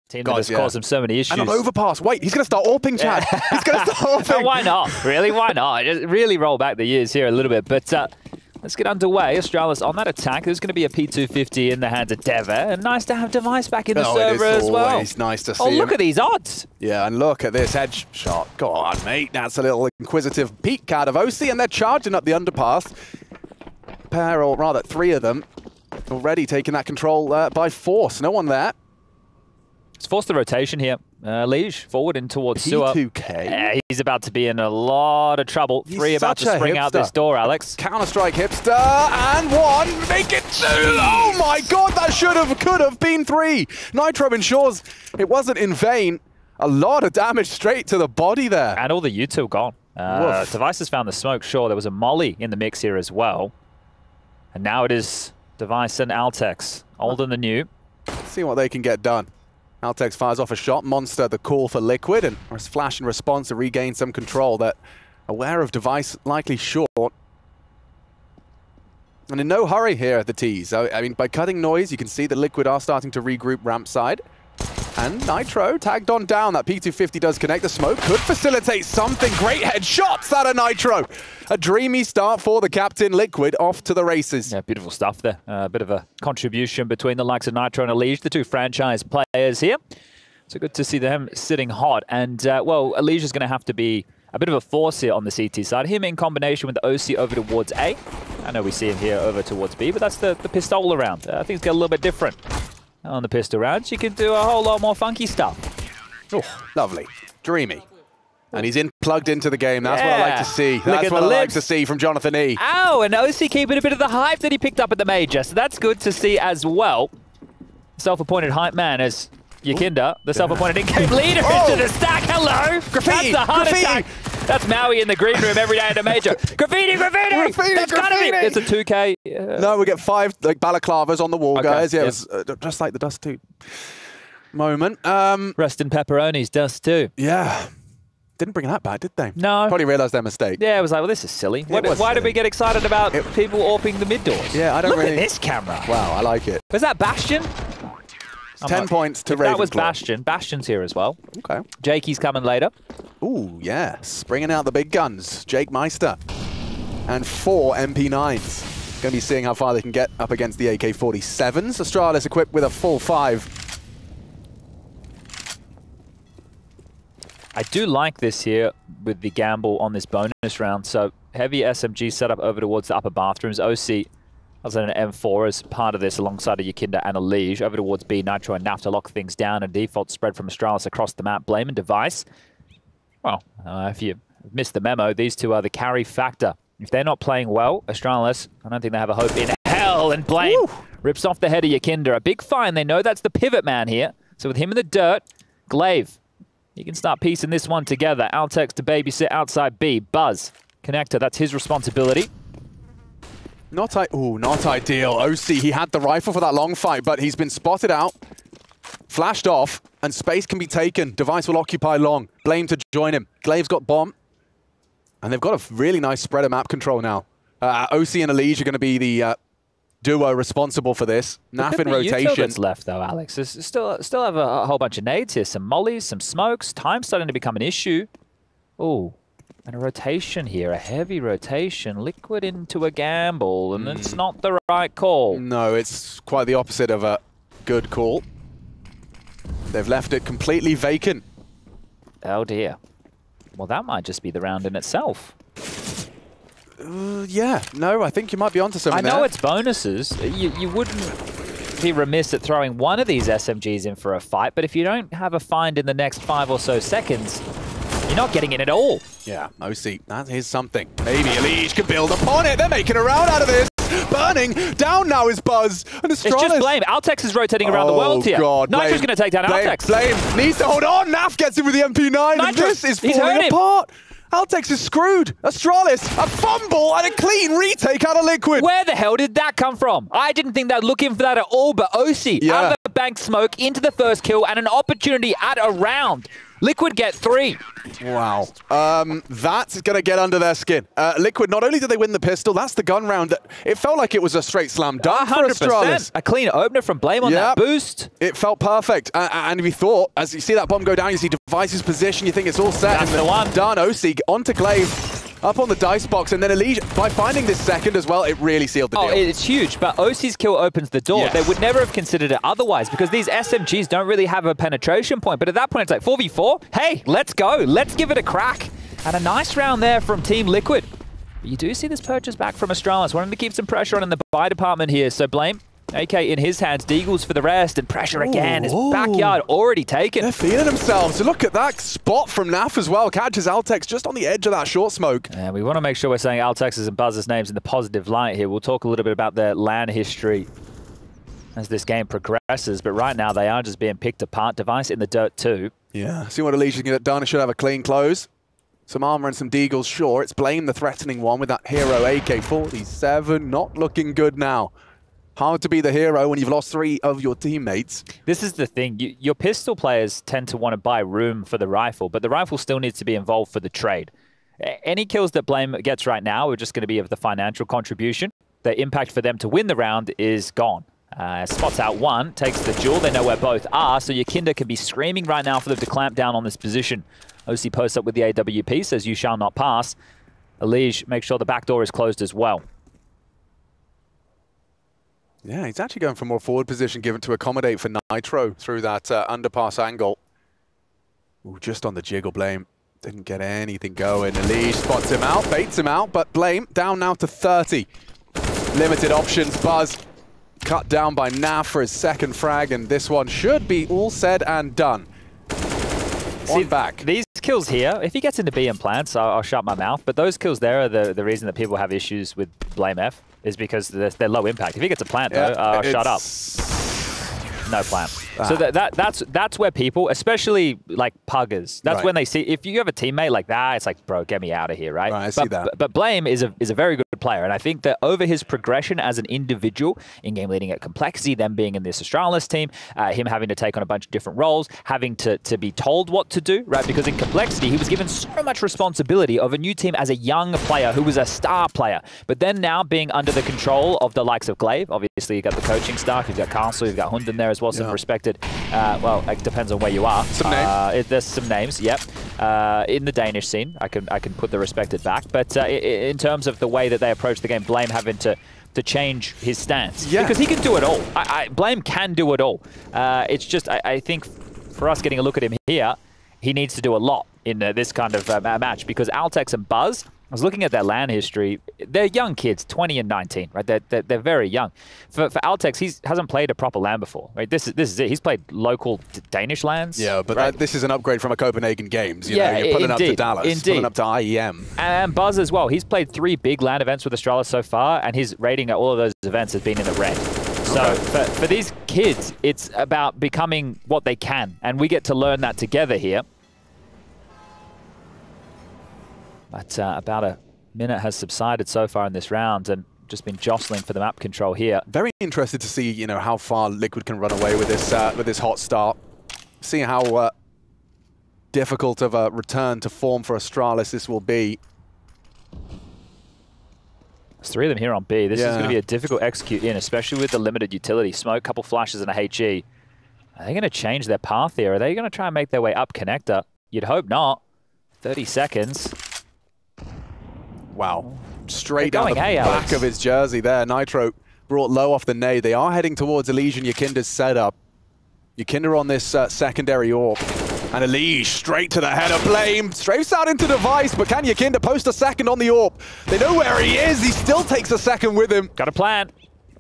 Team that has caused him so many issues. And on Overpass, wait, he's going to start AWPing, Chad. He's going to start AWPing. Why not? Really, why not? Just really roll back the years here a little bit. But let's get underway. Astralis on that attack. There's going to be a P250 in the hands of Deva. And nice to have Device back in the server as well. It's nice to see him. Look at these odds. Yeah, and look at this head shot. Go on, mate. That's a little inquisitive peek out of OC, and they're charging up the underpass. Pair, or rather three of them, already taking that control by force. No one there. Let's force the rotation here. Liege forward and towards Sewer. P2K. He's about to be in a lot of trouble. Three about to spring out this door, Alex. Counter-strike hipster, and one. Make it two. Oh my god, that could have been three. Nitro ensures it wasn't in vain. A lot of damage straight to the body there. And all the U2 gone. Device has found the smoke. Sure, there was a molly in the mix here as well. And now it is Device and Altekz. Old and the new. Let's see what they can get done. Altekz fires off a shot. Monster the call for Liquid, and Flash in response to regain some control. That aware of Device likely short. And in no hurry here at the T's. So, I mean, by cutting noise, you can see that Liquid are starting to regroup ramp side. And Nitro tagged on down. That P250 does connect. The smoke could facilitate something. Great headshots out of Nitro. A dreamy start for the captain. Liquid off to the races. Yeah, beautiful stuff there. A bit of a contribution between the likes of Nitro and Elige, the two franchise players here. So good to see them sitting hot. And, well, Elige is going to have to be a bit of a force here on the CT side. Him in combination with the OC over towards A. I know we see him here over towards B, but that's the pistol round. I think it's got a little bit different. On the pistol rounds, you can do a whole lot more funky stuff. Oh, lovely. Dreamy. And he's plugged into the game. That's what I like to see. That's what I like to see from Jonathan E. Ow, and OC keeping a bit of the hype that he picked up at the major. So that's good to see as well. Self-appointed hype man as YEKINDAR, the self-appointed in-game leader into the stack. Hello! Graffiti! That's the heart attack. That's Maui in the green room every day at a major. Graffiti! That's gotta be! It's a 2K. No, we get 5 like balaclavas on the wall, guys. Yeah, it was just like the Dust 2 moment. Rest in pepperonis, Dust 2. Yeah. Didn't bring that back, did they? No. Probably realised their mistake. Yeah, it was like, well, this is silly. Why did we get excited about people AWPing the mid doors? Yeah, I don't really... Look at this camera. Wow, I like it. Was that Bastion? 10 points to Ravenclaw. That was Bastion. Bastion's here as well. Okay. Jakey's coming later. Ooh, yes. Bringing out the big guns. Jake Meister. And 4 MP9s. Going to be seeing how far they can get up against the AK-47s. Astralis equipped with a full 5. I do like this here with the gamble on this bonus round. So heavy SMG setup over towards the upper bathrooms. OC as an M4 as part of this alongside a YEKINDAR and a Liege. Over towards B, Nitro and Naf to lock things down. And default spread from Astralis across the map. Blame and Device. Well, if you missed the memo, these two are the carry factor. If they're not playing well, Astralis, I don't think they have a hope in hell. And Blame rips off the head of YEKINDAR. A big find. They know that's the pivot man here. So with him in the dirt, Glaive, you can start piecing this one together. Altekz to babysit outside B. Buzz, connector, that's his responsibility. Not ideal. OC, he had the rifle for that long fight, but he's been spotted out, flashed off, and space can be taken. Device will occupy long. Blame to join him. Glaive's got bomb. And they've got a really nice spread of map control now. OC and Elige are going to be the duo responsible for this. Naf in rotation. Left though, Alex. There's still have a whole bunch of nades here. Some mollies, some smokes. Time's starting to become an issue. Ooh. And a rotation here, a heavy rotation. Liquid into a gamble, and it's not the right call. No, it's quite the opposite of a good call. They've left it completely vacant. Oh dear. Well, that might just be the round in itself. Yeah, no, I think you might be onto something there. I know it's bonuses. You wouldn't be remiss at throwing one of these SMGs in for a fight, but if you don't have a find in the next 5 or so seconds, you're not getting it at all. Yeah, OC, that is something. Maybe Elige can build upon it. They're making a round out of this. Burning. Down now is Buzz. And it's just Blame. Altekz is rotating around the world here. God, Nitro's going to take down Altekz. Blame needs to hold on. Naf gets him with the MP9. And this is falling apart. Altekz is screwed. Astralis, a fumble and a clean retake out of Liquid. Where the hell did that come from? I didn't think they'd look in for that at all, but OC out of the bank smoke into the first kill and an opportunity at a round. Liquid get 3. Wow. That's going to get under their skin. Liquid, not only did they win the pistol, that's the gun round. It felt like it was a straight slam dunk for Astralis. A clean opener from Blame on that boost. It felt perfect. And we thought, as you see that bomb go down, you see Device's position, you think it's all set. That's the one. Done. OC onto Glaive. Up on the dice box, and then Elige, by finding this second as well, it really sealed the deal. Oh, it's huge, but OC's kill opens the door. Yes. They would never have considered it otherwise, because these SMGs don't really have a penetration point, but at that point it's like 4v4, hey, let's go, let's give it a crack. And a nice round there from Team Liquid. But you do see this purchase back from Astralis, wanting to keep some pressure on in the buy department here, so Blame. AK in his hands, Deagles for the rest, and pressure again. His backyard already taken. They're feeling themselves. Look at that spot from Naf as well. Catches Altekz just on the edge of that short smoke. And we want to make sure we're saying Altex's and Buzz's names in the positive light here. We'll talk a little bit about their LAN history as this game progresses, but right now they are just being picked apart. Device in the dirt too. Yeah, see what Elige can get done. It should have a clean close. Some armor and some Deagles, sure. It's Blame, the threatening one, with that hero AK-47. Not looking good now. Hard to be the hero when you've lost 3 of your teammates. This is the thing. Your pistol players tend to want to buy room for the rifle, but the rifle still needs to be involved for the trade. Any kills that Blame gets right now are just going to be of the financial contribution. The impact for them to win the round is gone. Spots out one, takes the duel. They know where both are, so YEKINDAR can be screaming right now for them to clamp down on this position. OC posts up with the AWP, says you shall not pass. Elige makes sure the back door is closed as well. Yeah, he's actually going for more forward position given to accommodate for Nitro through that underpass angle. Ooh, just on the jiggle, Blame. Didn't get anything going. Elige spots him out, baits him out, but Blame down now to 30. Limited options. Buzz cut down by Naf for his second frag, and this one should be all said and done. See, back. These kills here, if he gets into B and plants, I'll shut my mouth, but those kills there are the reason that people have issues with Blame F. Is because they're low impact. If he gets a plant, though, shut up. No plant. So that's where people, especially like puggers, that's when they see, if you have a teammate like that, it's like, bro, get me out of here, right? I see that. But Blame is a very good player, and I think that over his progression as an individual, in-game leading at Complexity, them being in this Astralis team, him having to take on a bunch of different roles, having to be told what to do, right? Because in Complexity, he was given so much responsibility of a new team as a young player who was a star player, but then now being under the control of the likes of Glaive, obviously you've got the coaching staff, you've got Castle, you've got Hunden there as well, some respected. Well, it depends on where you are. Some names. There's some names, yep. In the Danish scene, I can put the respected back. But in terms of the way that they approach the game, Blame having to change his stance. Yeah. Because he can do it all. Blame can do it all. It's just, I think, for us getting a look at him here, he needs to do a lot in this kind of match. Because Altekz and Buzz, I was looking at their LAN history. They're young kids, 20 and 19, right? They're very young. For Altekz, he hasn't played a proper LAN before, right? This is it. He's played local Danish LANs. Yeah, but right? This is an upgrade from a Copenhagen Games. You know, you're pulling up to Dallas, pulling up to IEM. And Buzz as well. He's played 3 big LAN events with Astralis so far, and his rating at all of those events has been in the red. So for these kids, it's about becoming what they can, and we get to learn that together here. But about a minute has subsided so far in this round, and just been jostling for the map control here. Very interested to see, you know, how far Liquid can run away with this hot start. See how difficult of a return to form for Astralis this will be. There's 3 of them here on B. This is going to be a difficult execute in, especially with the limited utility. Smoke, couple flashes, and a HE. Are they going to change their path here? Are they going to try and make their way up connector? You'd hope not. 30 seconds. Wow. Straight down the back of his jersey there. Nitro brought low off the nade. They are heading towards Elige and YEKINDAR's setup. YEKINDAR on this secondary AWP. And Elige straight to the header. Blame strafes out into Device, but can YEKINDAR post a second on the AWP? They know where he is. He still takes a second with him. Got a plan.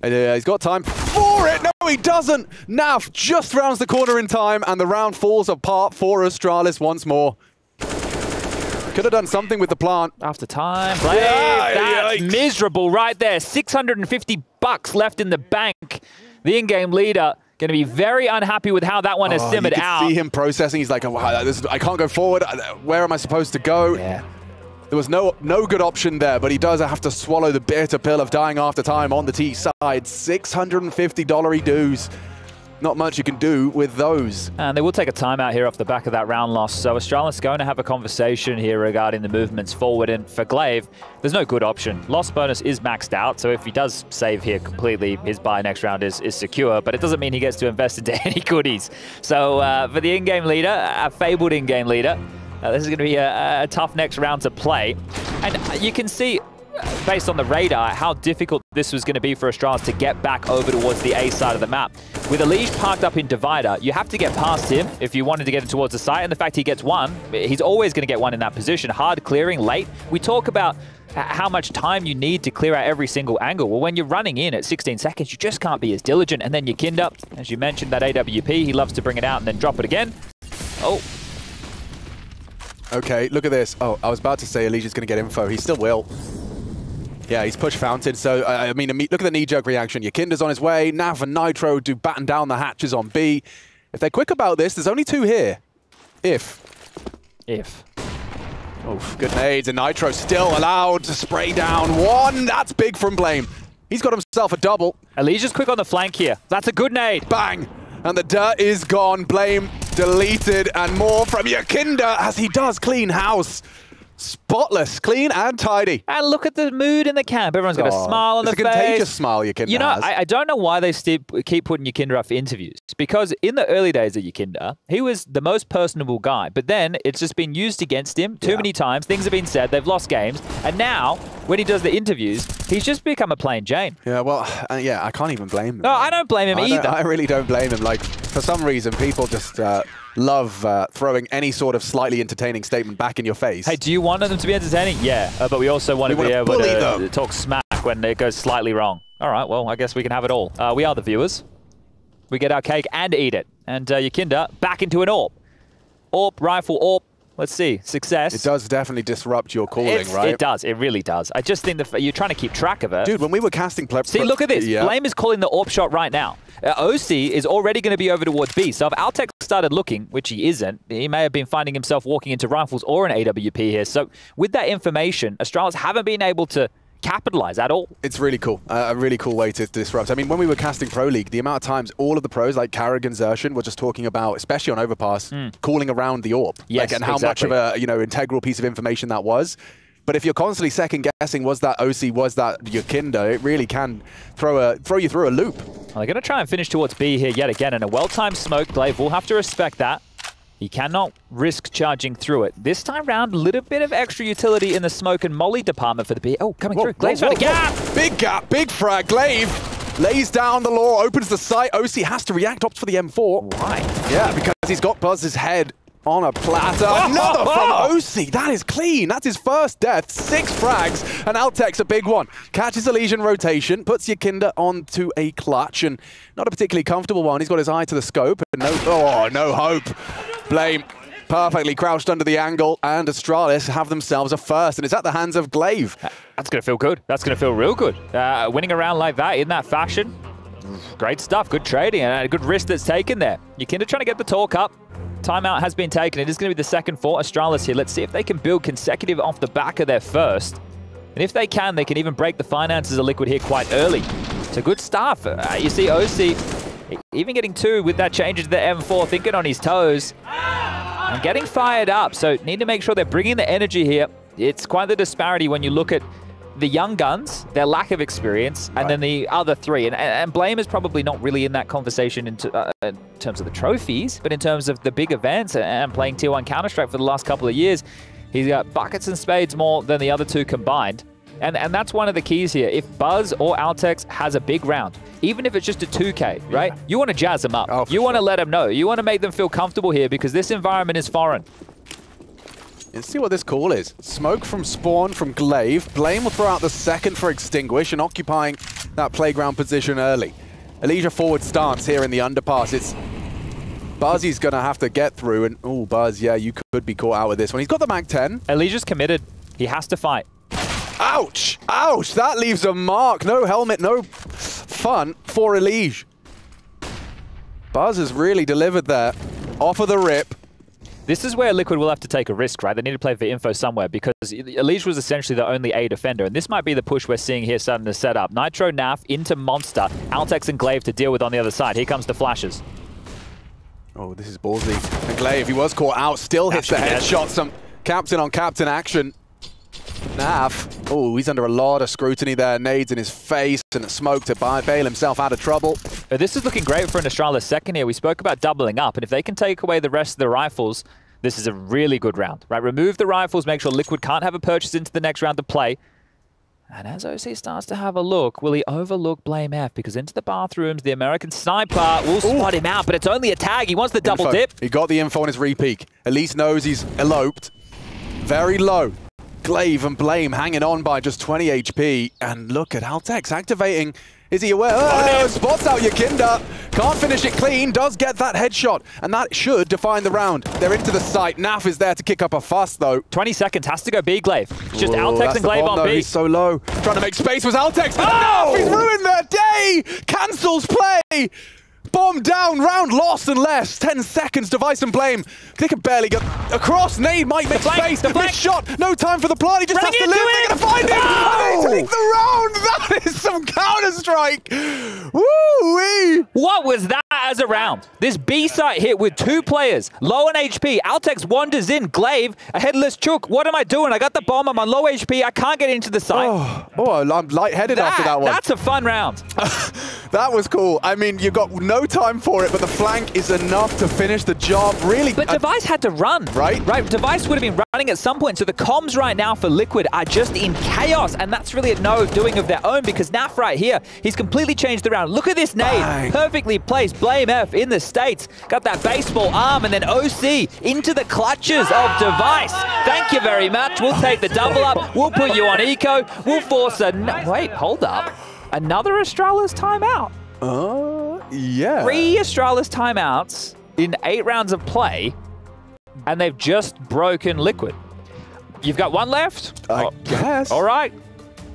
He's got time for it. No, he doesn't. Naf just rounds the corner in time, and the round falls apart for Astralis once more. Could have done something with the plant. After time. Blame. That's miserable right there. 650 bucks left in the bank. The in-game leader going to be very unhappy with how that one has simmered out. You can see him processing. He's like, oh, I can't go forward. Where am I supposed to go? Yeah. There was no good option there, but he does have to swallow the bitter pill of dying after time on the T side. $650 dues. not much you can do with those. And they will take a timeout here off the back of that round loss. So Astralis going to have a conversation here regarding the movements forward. And for Glaive, there's no good option. Loss bonus is maxed out, so if he does save here completely, his buy next round is secure, but it doesn't mean he gets to invest into any goodies. So for the in-game leader, a fabled in-game leader, this is going to be a tough next round to play. And you can see, based on the radar, how difficult this was going to be for Astralis to get back over towards the A side of the map. With Elige parked up in Divider, you have to get past him if you wanted to get him towards the site, and the fact he gets one, he's always going to get one in that position. Hard clearing late. We talk about how much time you need to clear out every single angle. Well, when you're running in at 16 seconds, you just can't be as diligent. And then YEKINDAR, as you mentioned, that AWP, he loves to bring it out and then drop it again. Oh. Okay, look at this. Oh, I was about to say Elige's going to get info. He still will. Yeah, he's pushed Fountain. So, I mean, look at the knee-jerk reaction. YEKINDAR's on his way. Nav and Nitro do batten down the hatches on B. If they're quick about this, there's only two here. If. Oof, good nades, and Nitro still allowed to spray down one. That's big from Blame. He's got himself a double. Alicia's quick on the flank here. That's a good nade. Bang! And the dirt is gone. Blame deleted, and more from YEKINDAR as he does clean house. Spotless, clean and tidy. And look at the mood in the camp. Everyone's got a smile on their face. It's a contagious smile YEKINDAR You know, has. I don't know why they keep putting YEKINDAR up for interviews. Because in the early days of YEKINDAR, he was the most personable guy. But then it's just been used against him too many times. Things have been said. They've lost games. And now, when he does the interviews, he's just become a plain Jane. Yeah, well, yeah, I can't even blame him. No, I don't blame him either. I really don't blame him. Like, for some reason, people just love throwing any sort of slightly entertaining statement back in your face. Hey, do you want them to be entertaining? Yeah, but we also want to be able to talk smack when it goes slightly wrong. All right, well, I guess we can have it all. We are the viewers. We get our cake and eat it. And YEKINDAR back into an AWP. AWP, rifle, AWP. Let's see. Success. It does definitely disrupt your calling, right? It does. It really does. I just think you're trying to keep track of it. Dude, when we were casting... See, look at this. Blame is calling the AWP shot right now. OC is already going to be over towards B. So if Altekz started looking, which he isn't, he may have been finding himself walking into rifles or an AWP here. So with that information, Astralis haven't been able to capitalize at all. It's really cool. A really cool way to disrupt. I mean, when we were casting Pro League, the amount of times all of the pros, like Carrigan, Zershin, were just talking about, especially on Overpass, calling around the AWP. Yes, and how much of a integral piece of information that was. But if you're constantly second-guessing, was that OC, was that YEKINDAR, it really can throw you through a loop. Well, they're going to try and finish towards B here yet again, and a well-timed smoke. Glaive will have to respect that. He cannot risk charging through it. This time round, a little bit of extra utility in the smoke and molly department for the B. Oh, coming through. Glaive's got a gap! Big gap, big frag. Glaive lays down the law, opens the sight. OC has to react, opts for the M4. Why? Yeah, because he's got Buzz's head on a platter. Another from OC. That is clean. That's his first death. 6 frags. And Altekz, a big one. Catches a Legion rotation, puts YEKINDAR onto a clutch, and not a particularly comfortable one. He's got his eye to the scope. And no hope. Blame perfectly crouched under the angle, and Astralis have themselves a first, and it's at the hands of Glaive. That's going to feel good. That's going to feel real good. Winning a round like that in that fashion, great stuff. Good trading and a good risk that's taken there. YEKINDAR trying to get the talk up. Timeout has been taken. It is going to be the second for Astralis here. Let's see if they can build consecutive off the back of their first. And if they can even even finances of Liquid here quite early. So good stuff. You see OC even getting 2 with that change into the M4, thinking on his toes. And getting fired up. So need to make sure they're bringing the energy here. It's quite the disparity when you look at the young guns, their lack of experience, and then the other 3. And Blame is probably not really in that conversation in terms of the trophies, but in terms of the big events and playing Tier 1 Counter-Strike for the last couple of years. He's got buckets and spades more than the other 2 combined. And that's one of the keys here. If Buzz or Altekz has a big round, even if it's just a 2K, right? You want to jazz them up. You want to let them know. You want to make them feel comfortable here because this environment is foreign. Let's see what this call is. Smoke from Spawn from Glaive. Blame will throw out the second for Extinguish and occupying that playground position early. Elige forward stance here in the underpass. It's Buzzy's going to have to get through. And, oh, Buzz, yeah, you could be caught out with this one. He's got the Mag 10. Elige's committed. He has to fight. Ouch! Ouch! That leaves a mark. No helmet, no fun for Elige. Buzz has really delivered there. Off of the rip. This is where Liquid will have to take a risk, right? They need to play for info somewhere because Elige was essentially the only A defender, and this might be the push we're seeing here starting to set up. Nitro, Naf into Monster, Altekz and Glaive to deal with on the other side. Here comes the flashes. Oh, this is ballsy. And Glaive, he was caught out, still hits the headshot. Some captain on captain action. Nav, oh, he's under a lot of scrutiny there. Nades in his face and a smoke to bail himself out of trouble. This is looking great for an Astralis second here. We spoke about doubling up, and if they can take away the rest of the rifles, this is a really good round, right? Remove the rifles, make sure Liquid can't have a purchase into the next round to play. And as OC starts to have a look, will he overlook Blame F? Because into the bathrooms, the American sniper will spot him out, but it's only a tag. He wants the double dip. He got the info on his re-peek. At least knows he's eloped. Very low. Glaive and Blame hanging on by just 20 HP. And look at Altekz activating. Is he aware? Oh, spots out YEKINDAR. Can't finish it clean. Does get that headshot. And that should define the round. They're into the site. Naf is there to kick up a fuss, though. 20 seconds. Has to go B, Glaive. Just Altekz and Glaive on B. He's so low. Trying to make space was Altekz. Oh! He's ruined their day. Cancels play. Bomb down, round lost and less. 10 seconds, Device and Blame. They can barely get across. Nade might make space. Missed shot. No time for the plant. He just has to live. They're going to find him. And they take the round. That is some Counter-Strike. Woo-wee. What was that as a round? This B site hit with 2 players. Low on HP. Altekz wanders in. Glaive, a headless chook. What am I doing? I got the bomb. I'm on low HP. I can't get into the site. Oh, I'm lightheaded after that one. That's a fun round. That was cool. I mean, you got no time for it, but the flank is enough to finish the job. Really. But Device had to run. Right. Device would have been running at some point. So the comms right now for Liquid are just in chaos. And that's really a no doing of their own because Naf right here, he's completely changed the round. Look at this nade. Bang. Perfectly placed. Blame F in the States. Got that baseball arm and then OC into the clutches of Device. Thank you very much. We'll take the double up. We'll put you on eco. We'll force a... Wait, hold up. Another Astralis timeout. Yeah. 3 Astralis timeouts in 8 rounds of play, and they've just broken Liquid. You've got 1 left? I guess. All right.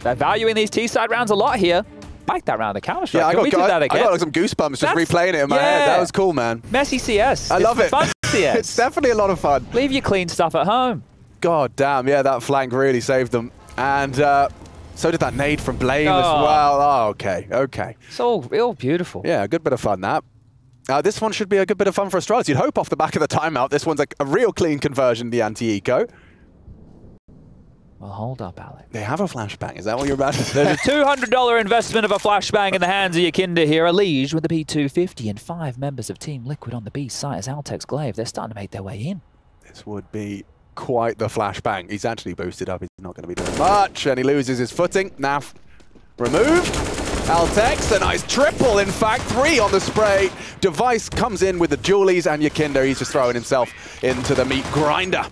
They're valuing these T-side rounds a lot here. Like that round of Counter-Strike. Yeah, Can we do that again? I got like some goosebumps just replaying it in my head. That was cool, man. Messy CS. I love it. Fun CS. It's definitely a lot of fun. Leave your clean stuff at home. God damn, yeah, that flank really saved them. And so did that nade from Blame as well. Oh, okay. It's all real beautiful. Yeah, a good bit of fun, that. This one should be a good bit of fun for Astralis. You'd hope off the back of the timeout, this one's like a real clean conversion, the anti-eco. Well, hold up, Alex. They have a flashbang. Is that what you're about to say? There's a $200 investment of a flashbang in the hands of YEKINDAR here. A Liege with the P250 and 5 members of Team Liquid on the B site as Altekz Glaive. They're starting to make their way in. This would be quite the flashbang. He's actually boosted up. He's not going to be doing much, and he loses his footing. Naf removed. Altekz, a nice triple, in fact, 3 on the spray. Device comes in with the dualies, and YEKINDAR, he's just throwing himself into the meat grinder.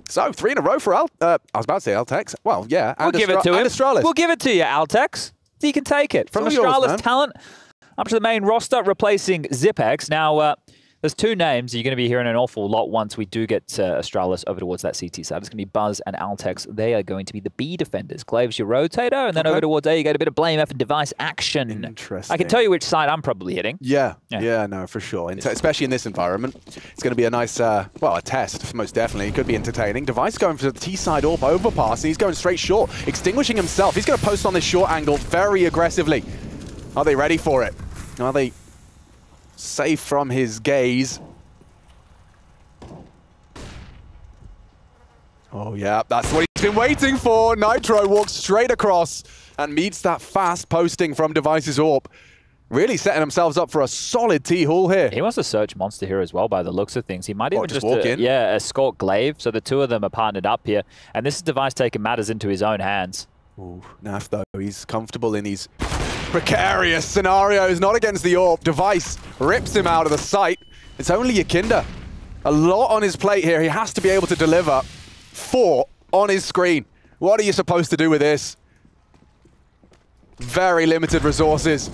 So, 3 in a row for I was about to say Altekz. Well, yeah, we'll give it to him. Astralis. We'll give it to you, Altekz. You can take it. From Astralis talent up to the main roster, replacing Zipex. Now, there's 2 names you're going to be hearing an awful lot once we do get Astralis over towards that CT side. It's going to be Buzz and Altekz. They are going to be the B defenders. Glaive's your rotator, and then over towards A, you get a bit of Blame F and Device action. Interesting. I can tell you which side I'm probably hitting. Yeah, no, for sure. Especially in this environment. It's going to be a nice, well, a test, most definitely. It could be entertaining. Device going for the T-side AWP overpass, and he's going straight short, extinguishing himself. He's going to post on this short angle very aggressively. Are they ready for it? Are they safe from his gaze? Oh yeah, that's what he's been waiting for. Nitro walks straight across and meets that fast posting from Device's AWP. Really setting themselves up for a solid T-haul here. He wants to search Monster here as well by the looks of things. He might even just walk in? Yeah, escort Glaive. So the 2 of them are partnered up here. And this is Device taking matters into his own hands. Ooh, Naf though, he's comfortable in these precarious scenarios, not against the AWP. Device rips him out of the sight. It's only YEKINDAR. A lot on his plate here. He has to be able to deliver 4 on his screen. What are you supposed to do with this? Very limited resources.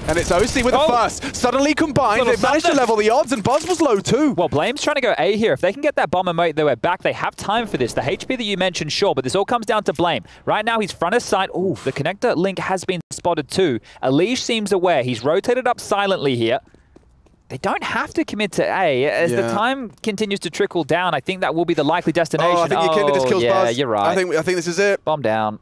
And it's OC with the first. Suddenly combined, they've managed to level the odds, and Buzz was low too. Well, Blame's trying to go A here. If they can get that bomb and make their way back, they have time for this. The HP that you mentioned, sure, but this all comes down to Blame. Right now, he's front of sight. Ooh, the connector link has been spotted too. Alish seems aware. He's rotated up silently here. They don't have to commit to A. As the time continues to trickle down, I think that will be the likely destination. Oh, I think YEKINDAR just kills Buzz. Yeah, you're right. I think this is it. Bomb down.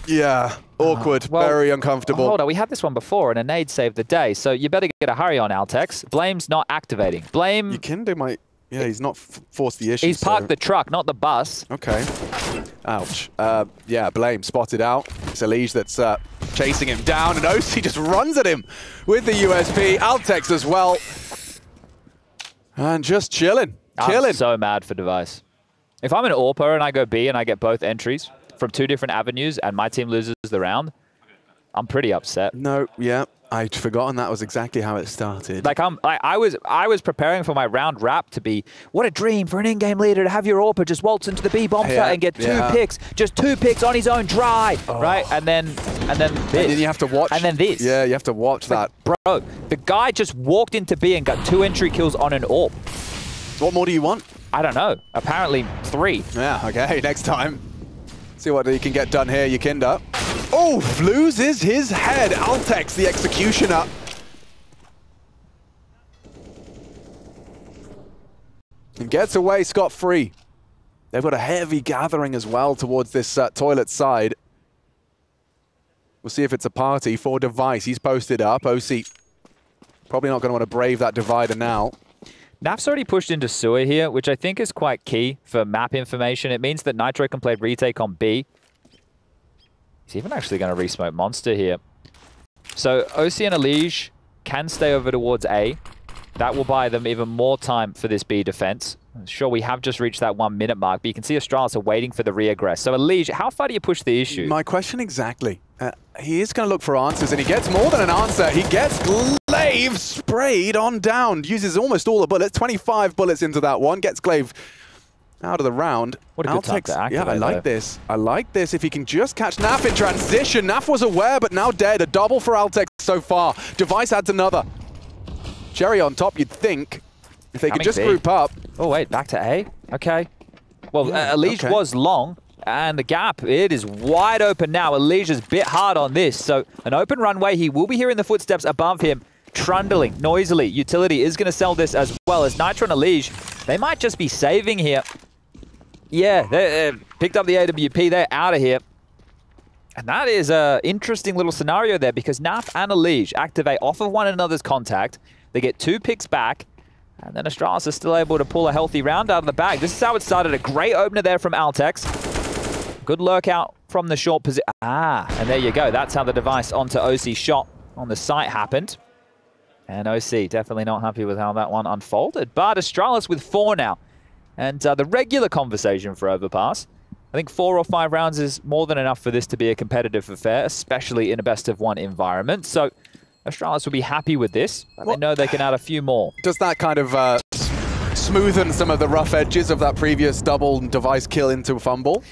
Yeah, awkward, well, very uncomfortable. Hold on, we had this one before, and a nade saved the day, so you better get a hurry on, Altekz. Blame's not activating. Blame... YEKINDAR might... Yeah, he's not forced the issue. He's parked the truck, not the bus. Okay. Ouch. Yeah, Blame spotted out. It's Elige that's chasing him down, and OC just runs at him with the USP. Altekz as well. And just chilling. I'm so mad for Device. If I'm an AWPer and I go B and I get both entries from 2 different avenues and my team loses the round, I'm pretty upset. No, yeah. I'd forgotten that was exactly how it started. Like I was preparing for my round wrap to be, what a dream for an in-game leader to have your AWPer just waltz into the B bomb site and get 2 picks, just 2 picks on his own dry, right? And then this. And then you have to watch. And then this. Yeah, you have to watch that. Bro, the guy just walked into B and got 2 entry kills on an AWP. What more do you want? I don't know. Apparently 3. Yeah, okay, next time. See what he can get done here, YEKINDAR. Oh, loses his head. Altekz, the executioner. And gets away scot-free. They've got a heavy gathering as well towards this toilet side. We'll see if it's a party for Device. He's posted up. OC probably not going to want to brave that divider now. Naf's already pushed into sewer here, which I think is quite key for map information. It means that Nitro can play retake on B. He's even actually going to re-smoke Monster here. So OC and Elige can stay over towards A. That will buy them even more time for this B defense. Sure, we have just reached that 1 minute mark, but you can see Astralis are waiting for the re-aggress. So Elige, how far do you push the issue? My question exactly. He is going to look for answers, and he gets more than an answer. He gets Glaive sprayed on down. Uses almost all the bullets. 25 bullets into that one. Gets Glaive out of the round. What a good time to activate. Yeah, I like this. I like this. If he can just catch Naf in transition. Naf was aware, but now dead. A double for Altekz so far. Device adds another. Cherry on top, you'd think. If they could just group up. Oh, wait, back to A? Okay. Well, Elige was long, and the gap, it is wide open now. Elige is bit hard on this, so an open runway. He will be hearing the footsteps above him, trundling noisily. Utility is going to sell this as well as Nitro and Elige. They might just be saving here. Yeah, they picked up the AWP. They're out of here. And that is an interesting little scenario there because Naf and Elige activate off of one another's contact. They get 2 picks back. And then Astralis is still able to pull a healthy round out of the bag. This is how it started. A great opener there from Altekz. Good lurk out from the short position. And there you go. That's how the device onto OC shot on the site happened. And OC definitely not happy with how that one unfolded. But Astralis with 4 now. And the regular conversation for Overpass. I think 4 or 5 rounds is more than enough for this to be a competitive affair, especially in a best-of-1 environment. So Astralis will be happy with this, but they know they can add a few more. Does that kind of smoothen some of the rough edges of that previous double device kill into a fumble?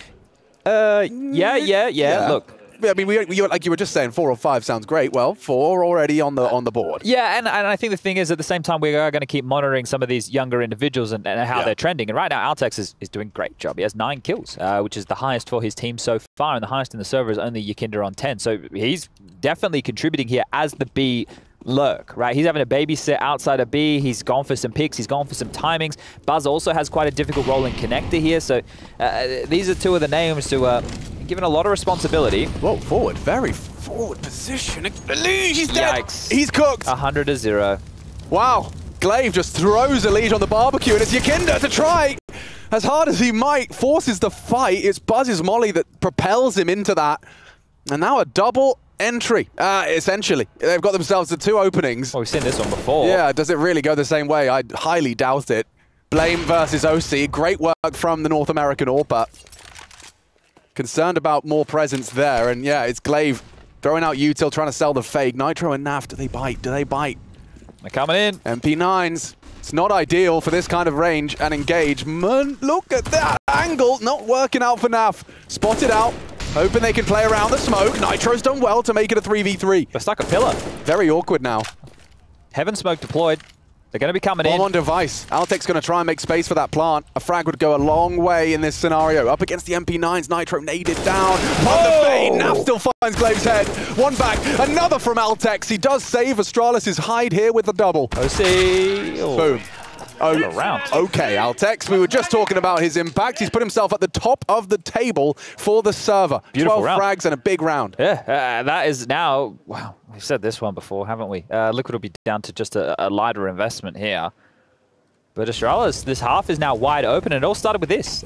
Yeah. Look. I mean, like you were just saying, 4 or 5 sounds great. Well, 4 already on the board. Yeah, and I think the thing is, at the same time, we are going to keep monitoring some of these younger individuals and how they're trending. And right now, Altekz is doing a great job. He has 9 kills, which is the highest for his team so far, and the highest in the server is only YEKINDAR on 10. So he's definitely contributing here as the B lurk, right? He's having a babysit outside of B. He's gone for some picks. He's gone for some timings. Buzz also has quite a difficult role in connector here. So these are 2 of the names to given a lot of responsibility. Whoa, forward. Very forward position. Elige, he's dead. Yikes. He's cooked. 100-0. Wow. Glaive just throws Elige on the barbecue, and it's YEKINDAR to try, as hard as he might, forces the fight. It's Buzz's molly that propels him into that. And now a double entry, essentially. They've got themselves the 2 openings. Well, we've seen this one before. Yeah, does it really go the same way? I highly doubt it. Blame versus OC. Great work from the North American AWPer. Concerned about more presence there, and yeah, it's Glaive throwing out Util, trying to sell the fake. Nitro and Naf, do they bite? Do they bite? They're coming in. MP9s. It's not ideal for this kind of range and engagement. Look at that angle. Not working out for Naf. Spotted out. Hoping they can play around the smoke. Nitro's done well to make it a 3v3. They're stuck a pillar. Very awkward now. Heaven smoke deployed. They're going to be coming in. Bomb on device. Altek's going to try and make space for that plant. A frag would go a long way in this scenario. Up against the MP9s, Nitro naded down. On the fade, Naf still finds Glaive's head. 1 back, another from Altekz. He does save Astralis' hide here with the double. OC. Boom. Around. Okay, Altekz, we were just talking about his impact. He's put himself at the top of the table for the server. Beautiful 12 round. frags and a big round. Yeah, that is now, wow, we've said this one before, haven't we? Liquid will be down to just a lighter investment here. But Astralis, this half is now wide open, and it all started with this.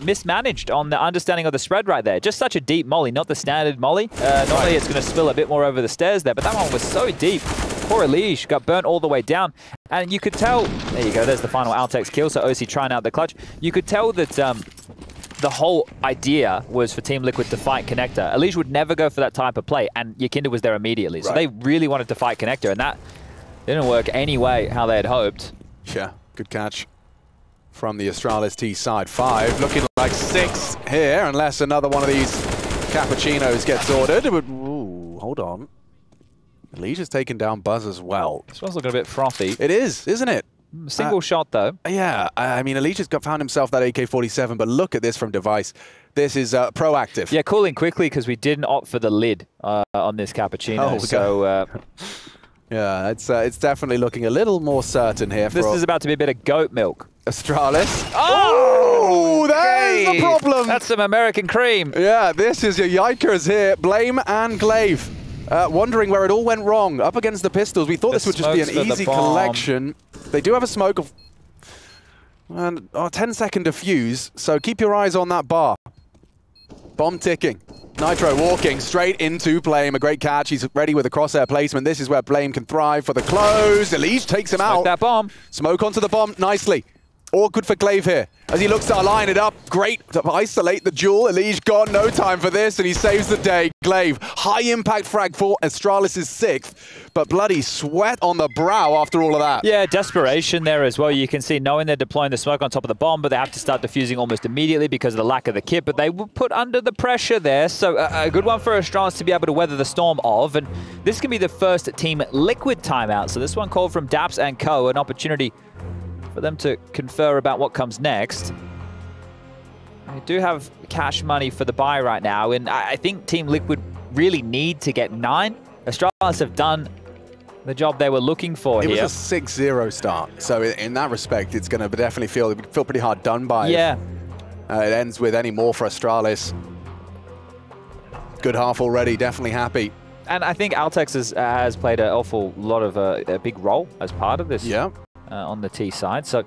Mismanaged on the understanding of the spread right there. Just such a deep molly, not the standard molly. Normally it's going to spill a bit more over the stairs there, but that one was so deep. Poor Elige got burnt all the way down. And you could tell, there you go, there's the final Altekz kill, so OC trying out the clutch. You could tell that the whole idea was for Team Liquid to fight Connector. Elige would never go for that type of play, and YEKINDAR was there immediately. So they really wanted to fight Connector, and that didn't work anyway how they had hoped. Yeah. Good catch from the Astralis T side. 5, looking like 6 here, unless another one of these cappuccinos gets ordered. But, ooh, hold on. Elige has taken down Buzz as well. This one's looking a bit frothy. It is, isn't it? Single shot, though. Yeah, I mean, Elige has found himself that AK-47, but look at this from Device. This is proactive. Yeah, cooling quickly because we didn't opt for the lid on this cappuccino. Oh, so yeah, it's definitely looking a little more certain here. This is about to be a bit of goat milk. Astralis. Oh, there's the problem. That's some American cream. Yeah, this is your yikers here. Blame and Glaive. Wondering where it all went wrong. Up against the pistols. We thought this would just be an easy collection. They do have a smoke of 10-second defuse, so keep your eyes on that bar. Bomb ticking. Nitro walking straight into Blame. A great catch. He's ready with a crosshair placement. This is where Blame can thrive for the close. Elige takes him out. That bomb. Smoke onto the bomb nicely. Awkward for Glaive here. As he looks to align it up, great to isolate the duel. Elige got no time for this, and he saves the day. Glaive, high impact frag for Astralis' 6th, but bloody sweat on the brow after all of that. Yeah, desperation there as well. You can see knowing they're deploying the smoke on top of the bomb, but they have to start defusing almost immediately because of the lack of the kit, but they were put under the pressure there. So a good one for Astralis to be able to weather the storm of, and this can be the first Team Liquid timeout. So this one called from Daps and Co, an opportunity for them to confer about what comes next. They do have cash money for the buy right now, and I think Team Liquid really need to get 9. Astralis have done the job they were looking for here. It was a 6-0 start, so in that respect, it's going to definitely feel pretty hard done by. Yeah. It ends with any more for Astralis. Good half already, definitely happy. And I think Altekz has played an awful lot of a big role as part of this. Yeah. On the T side, so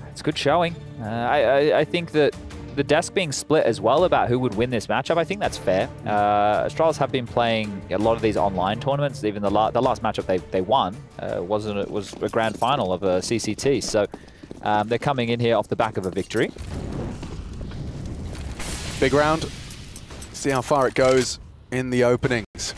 it's good showing. I think that the desk being split as well about who would win this matchup, I think that's fair. Astralis have been playing a lot of these online tournaments. Even the last matchup they won was a grand final of a CCT, so they're coming in here off the back of a victory. Big round. See how far it goes in the openings.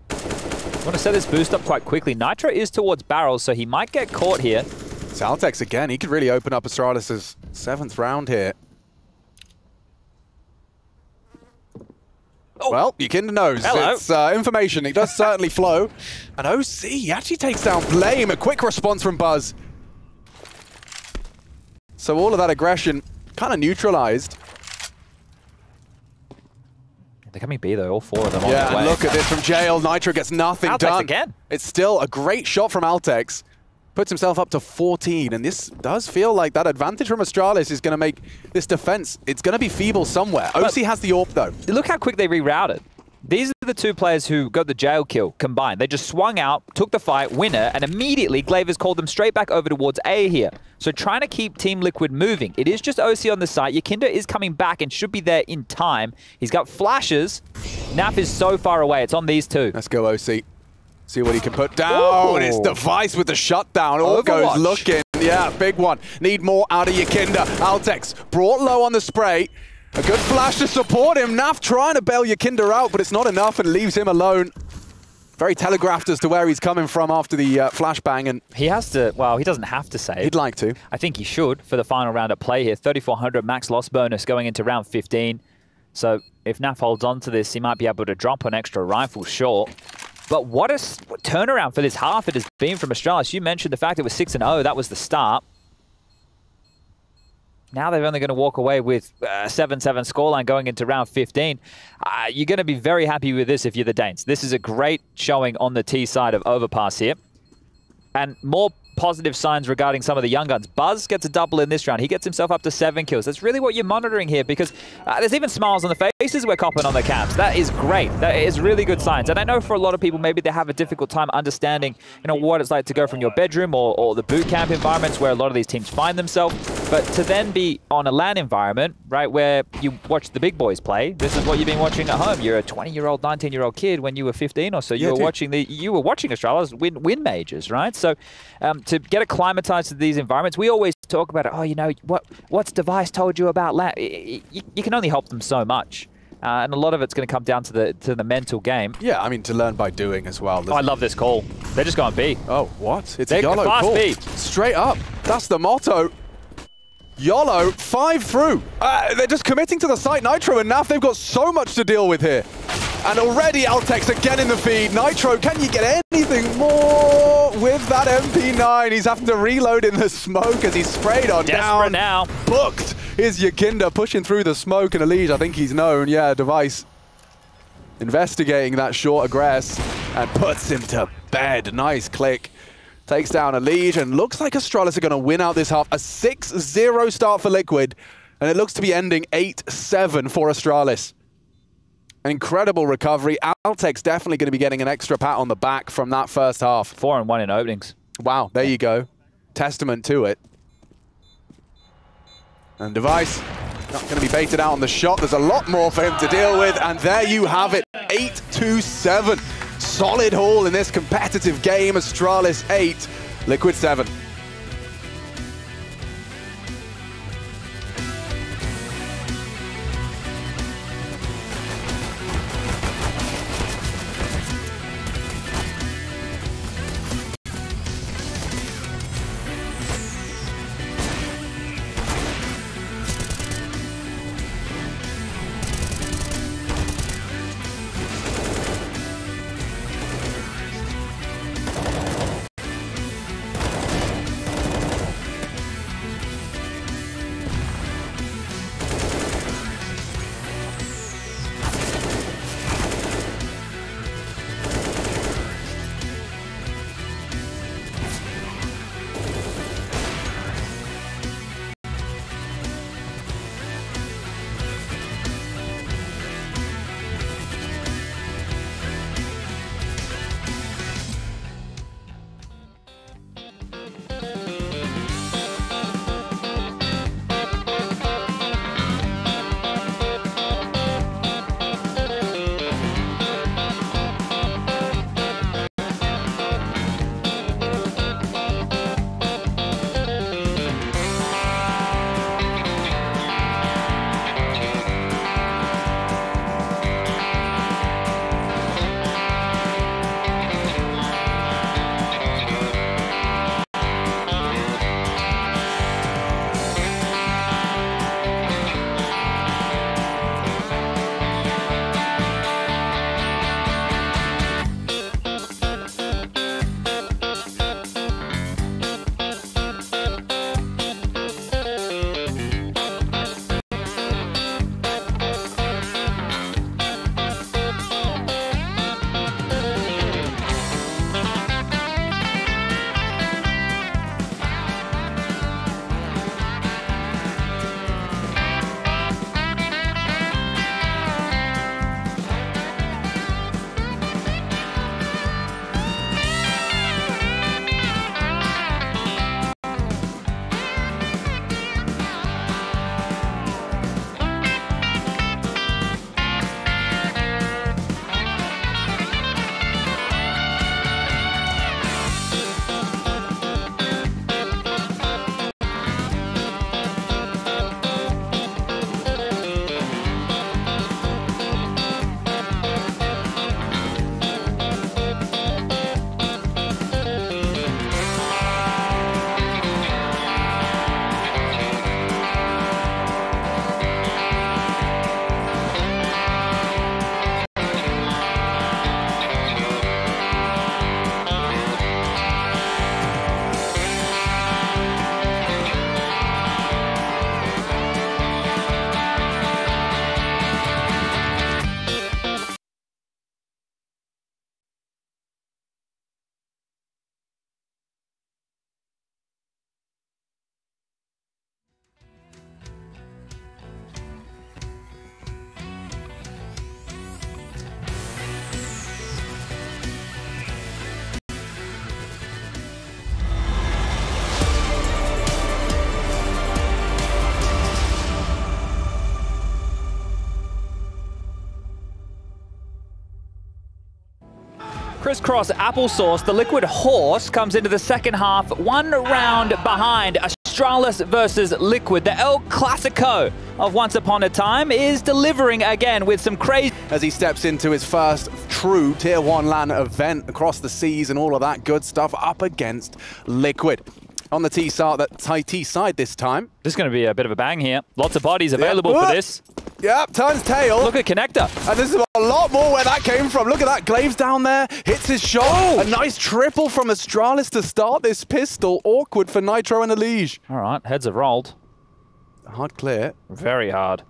I want to set this boost up quite quickly. Nitro is towards barrels, so he might get caught here. It's Altekz again. He could really open up Astralis' 7th round here. Oh. Well, YEKINDAR knows. Hello. It's information. It does certainly flow. And OC actually takes down Blame. A quick response from Buzz. So all of that aggression kind of neutralized. They're coming B though, all 4 of them on the way. Yeah, and look at this from Jail. Nitro gets nothing Altekz done. Again. It's still a great shot from Altekz. Puts himself up to 14, and this does feel like that advantage from Astralis is going to make this defense, it's going to be feeble somewhere. But OC has the AWP though. Look how quick they rerouted. These are the 2 players who got the jail kill combined. They just swung out, took the fight, winner, and immediately Glaive has called them straight back over towards A here. So trying to keep Team Liquid moving. It is just OC on the site. YEKINDAR is coming back and should be there in time. He's got flashes. Naf is so far away. It's on these 2. Let's go, OC. See what he can put down. It's Device with the shutdown. All goes looking. Yeah, big one. Need more out of YEKINDAR. Altekz brought low on the spray. A good flash to support him. Naf trying to bail YEKINDAR out, but it's not enough and leaves him alone. Very telegraphed as to where he's coming from after the flashbang. And he has to, well, he doesn't have to save. He'd like to. I think he should for the final round of play here. 3,400 max loss bonus going into round 15. So if Naf holds on to this, he might be able to drop an extra rifle short. But what a turnaround for this half it has been from Astralis. You mentioned the fact it was 6-0. That was the start. Now they're only going to walk away with a 7-7 scoreline going into round 15. You're going to be very happy with this if you're the Danes. This is a great showing on the T side of Overpass here. And more positive signs regarding some of the young guns. Buzz gets a double in this round. He gets himself up to 7 kills. That's really what you're monitoring here, because there's even smiles on the faces we're copping on the caps. That is great. That is really good signs. And I know for a lot of people, maybe they have a difficult time understanding, what it's like to go from your bedroom or the boot camp environments where a lot of these teams find themselves. But to then be on a LAN environment, right, where you watch the big boys play, this is what you've been watching at home. You're a 20-year-old, 19-year-old kid when you were 15 or so. You were watching Astralis win majors, right? So to get acclimatized to these environments, we always talk about it. What's Device told you about LAN? You can only help them so much. And a lot of it's going to come down to the mental game. Yeah, I mean, to learn by doing as well. I love this call. They're just going B. Oh, what? It's a YOLO call. B. Straight up. That's the motto. YOLO, 5 through. They're just committing to the site, Nitro, and NAF, they've got so much to deal with here. And already Altekz again in the feed. Nitro, can you get anything more with that MP9? He's having to reload in the smoke as he's sprayed on down. Now. Booked is YEKINDAR pushing through the smoke, and Elige, I think he's known. Yeah, Device investigating that short aggress and puts him to bed. Nice click. Takes down Elige, and looks like Astralis are going to win out this half. A 6-0 start for Liquid, and it looks to be ending 8-7 for Astralis. Incredible recovery. Altekz definitely going to be getting an extra pat on the back from that first half. 4-1 in openings. Wow, there you go. Testament to it. And Device not going to be baited out on the shot. There's a lot more for him to deal with, and there you have it. 8-7. Solid haul in this competitive game. Astralis 8, Liquid 7. Crisscross applesauce, the Liquid Horse comes into the second half, 1 round behind. Astralis versus Liquid. The El Clasico of Once Upon a Time is delivering again with some crazy... As he steps into his first true Tier 1 LAN event across the seas and all of that good stuff up against Liquid. On the T side this time. This is going to be a bit of a bang here. Lots of bodies available for this. Yep, turns tail. Look at Connector. And this is a lot more where that came from. Look at that. Glaive's down there. Hits his shot. Oh. A nice triple from Astralis to start this pistol. Awkward for Nitro and Elige. All right, heads have rolled. Hard clear. Very hard.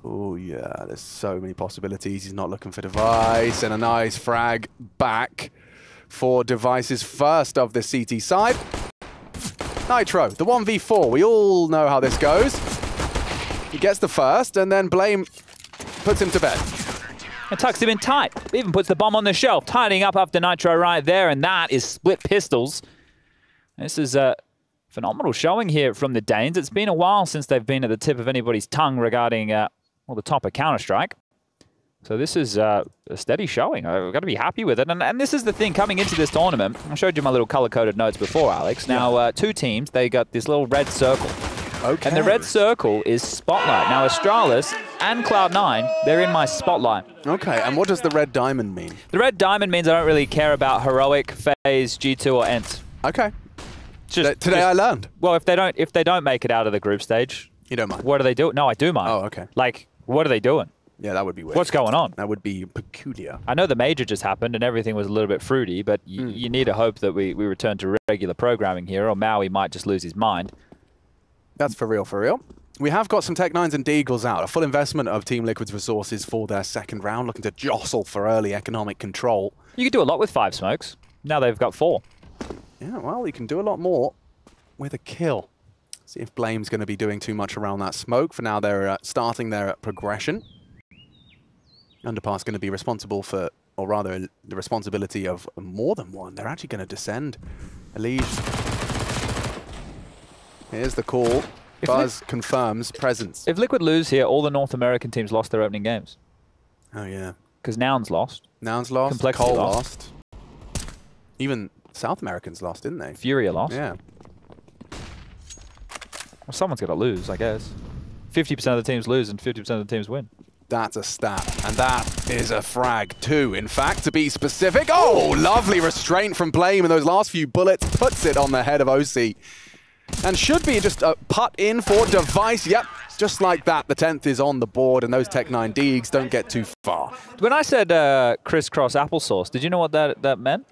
Oh, yeah. There's so many possibilities. He's not looking for Device. And a nice frag back for Device's first of the CT side. Nitro, the 1v4. We all know how this goes. He gets the first, and then Blame puts him to bed. And tucks him in tight. Even puts the bomb on the shelf, tidying up after Nitro right there, and that is split pistols. This is a phenomenal showing here from the Danes. It's been a while since they've been at the tip of anybody's tongue regarding well, the top of Counter-Strike. So this is a steady showing. I've got to be happy with it. And this is the thing coming into this tournament. I showed you my little color-coded notes before, Alex. Now, two teams, they got this little red circle. Okay. And the red circle is Spotlight. Now, Astralis and Cloud9, they're in my Spotlight. Okay, and what does the red diamond mean? The red diamond means I don't really care about Heroic, FaZe, G2, or ENT. Okay. Today I learned. Well, if they don't make it out of the group stage... You don't mind? What do they do? No, I do mind. Oh, okay. Like, what are they doing? Yeah, that would be weird. What's going on? That would be peculiar. I know the major just happened and everything was a little bit fruity, but you need to hope that we return to regular programming here, or Maui might just lose his mind. That's for real, for real. We have got some Tech-9s and Deagles out. A full investment of Team Liquid's resources for their second round, looking to jostle for early economic control. You could do a lot with 5 smokes. Now they've got 4. Yeah, well, you can do a lot more with a kill. See if Blame's going to be doing too much around that smoke. For now, they're starting their progression. Underpass going to be responsible for, or rather, the responsibility of more than one. They're actually going to descend. Elige. Here's the call. Buzz confirms presence. If Liquid lose here, all the North American teams lost their opening games. Oh, yeah. Because Noun's lost. Noun's lost. Complexity Cole lost. Even South Americans lost, didn't they? Furia lost. Yeah. Well, someone's got to lose, I guess. 50% of the teams lose and 50% of the teams win. That's a stat. And that is a frag too, in fact, to be specific. Oh, lovely restraint from Blame, and those last few bullets puts it on the head of OC. And should be just a putt in for Device. Yep, just like that. The 10th is on the board, and those Tech-9 Deags don't get too far. When I said crisscross applesauce, did you know what that meant?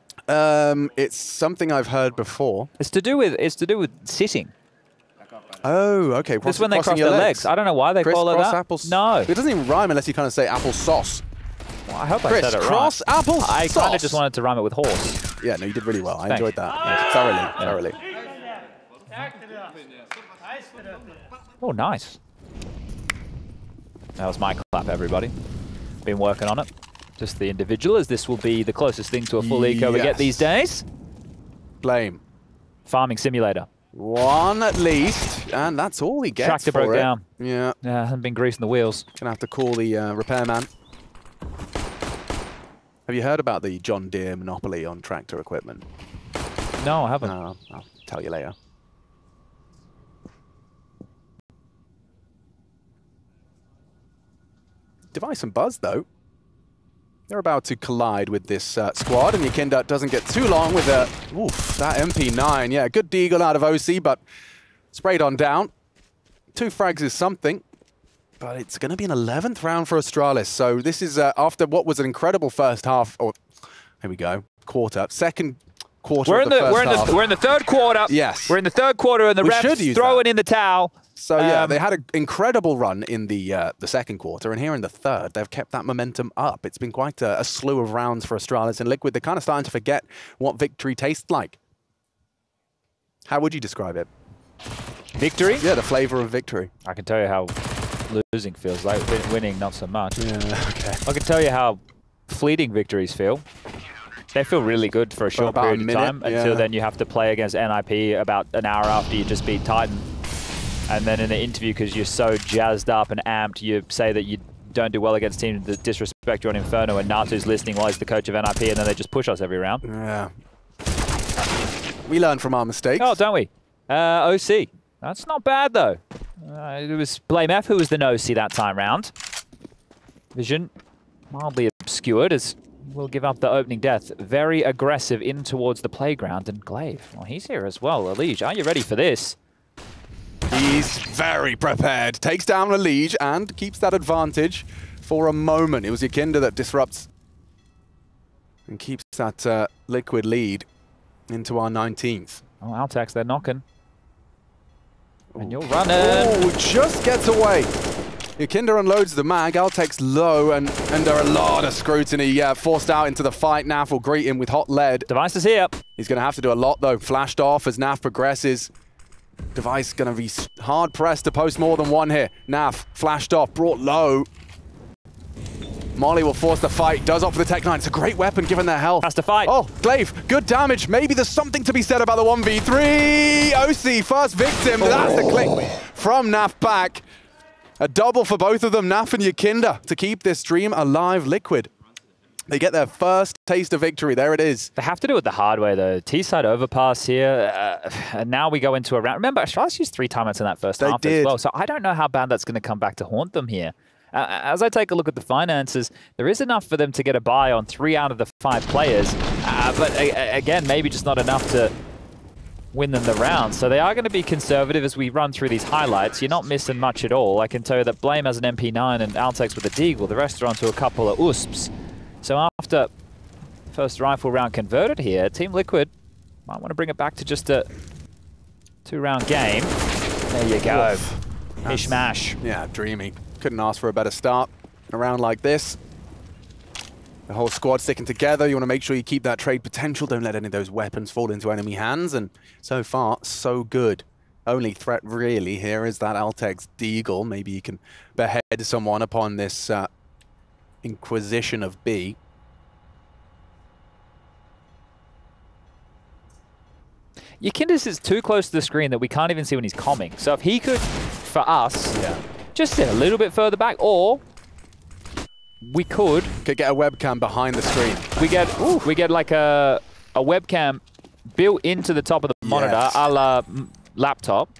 It's something I've heard before. It's to do with sitting. Oh, okay. This is when they cross their legs. I don't know why they call it that. No. It doesn't even rhyme unless you kind of say applesauce. Well, I hope I said it right. Cross applesauce. I kind of just wanted to rhyme it with horse. Yeah, no, you did really well. I enjoyed that. Yeah. Thoroughly. Oh, nice. That was my clap, everybody. Been working on it. Just the individual, as this will be the closest thing to a full eco we get these days. Blame. Farming simulator. One at least, and that's all he gets. Tractor broke down. Yeah. Yeah, hasn't been greasing the wheels. Gonna have to call the repairman. Have you heard about the John Deere monopoly on tractor equipment? No, I haven't. I'll tell you later. Device and Buzz, though. They're about to collide with this squad, and YEKINDAR doesn't get too long with that MP9. Yeah, good deagle out of OC, but sprayed on down. 2 frags is something, but it's going to be an 11th round for Astralis. So this is after what was an incredible first half, or here we go, quarter, second quarter of the first half. We're in the third quarter. Yes. We're in the third quarter, and the refs throwing in the towel. So yeah, they had an incredible run in the second quarter, and here in the third, they've kept that momentum up. It's been quite a slew of rounds for Astralis and Liquid. They're kind of starting to forget what victory tastes like. How would you describe it? Victory? Yeah, the flavor of victory. I can tell you how losing feels like. Winning, not so much. Yeah, okay. I can tell you how fleeting victories feel. They feel really good for a short period of time until then you have to play against NIP about an hour after you just beat Titan. And then in the interview, because you're so jazzed up and amped, you say that you don't do well against teams that disrespect you on Inferno, and Natu's listening while he's the coach of NIP, and then they just push us every round. Yeah. We learn from our mistakes. Oh, don't we? OC. That's not bad, though. It was Blame F who was the no-C that time round. Vision mildly obscured as we'll give up the opening death. Very aggressive in towards the playground. And Glaive, well, he's here as well. Elige, are you ready for this? He's very prepared. Takes down Elige and keeps that advantage for a moment. It was YEKINDAR that disrupts and keeps that Liquid lead into our 19th. Oh, Altekz, they're knocking. And you're running. Oh, just gets away. YEKINDAR unloads the mag. Altekz low and under a lot of scrutiny. Forced out into the fight. Naf will greet him with hot lead. Device is here. He's going to have to do a lot, though. Flashed off as Naf progresses. Device going to be hard pressed to post more than one here. Naf flashed off, brought low. Molly will force the fight, does opt for the Tech 9. It's a great weapon given their health. Has to fight. Oh, Glaive, good damage. Maybe there's something to be said about the 1v3. OC, first victim. That's the click from Naf back. A double for both of them, Naf and YEKINDAR, to keep this stream alive. Liquid, they get their first taste of victory. There it is. They have to do it the hard way, though. T-side overpass here. And now we go into a round. Remember, Astralis used 3 timeouts in that first half as well. So I don't know how bad that's going to come back to haunt them here. As I take a look at the finances, there is enough for them to get a buy on 3 out of the 5 players. But again, maybe just not enough to win them the round. So they are going to be conservative as we run through these highlights. You're not missing much at all. I can tell you that Blame has an MP9 and Altekz with a Deagle. The rest are onto a couple of USPs. So after first rifle round converted here, Team Liquid might want to bring it back to just a 2-round game. There you go. Mishmash. Yeah, dreamy. Couldn't ask for a better start. A round like this. The whole squad sticking together. You want to make sure you keep that trade potential. Don't let any of those weapons fall into enemy hands. And so far, so good. Only threat really here is that Altekz Deagle. Maybe you can behead someone upon this Inquisition of B. YEKINDAR is too close to the screen that we can't even see when he's comming. So if he could, for us, just sit a little bit further back, or we could get a webcam behind the screen. We get like a webcam built into the top of the monitor, a la laptop.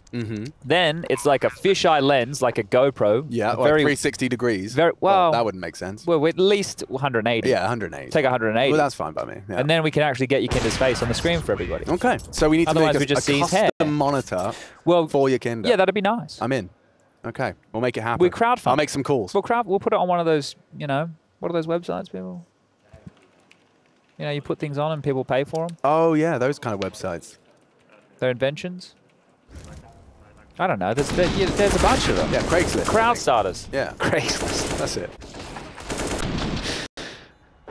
Then it's like a fisheye lens, like a GoPro. Yeah, like 360 degrees. Well, that wouldn't make sense. Well, at least 180. Yeah, 180. Take 180. Well, that's fine by me. Yeah. And then we can actually get YEKINDAR's face on the screen for everybody. Okay, so we need to make a custom monitor for YEKINDAR. Yeah, that'd be nice. I'm in. Okay, we'll make it happen. We crowdfund. I'll make some calls. We'll put it on one of those, you know, what are those websites, people? You know, you put things on and people pay for them. Oh, yeah, those kind of websites. Their inventions. I don't know. There's a bunch of them. Yeah, Craigslist. Crowd starters. Yeah. Craigslist. That's it.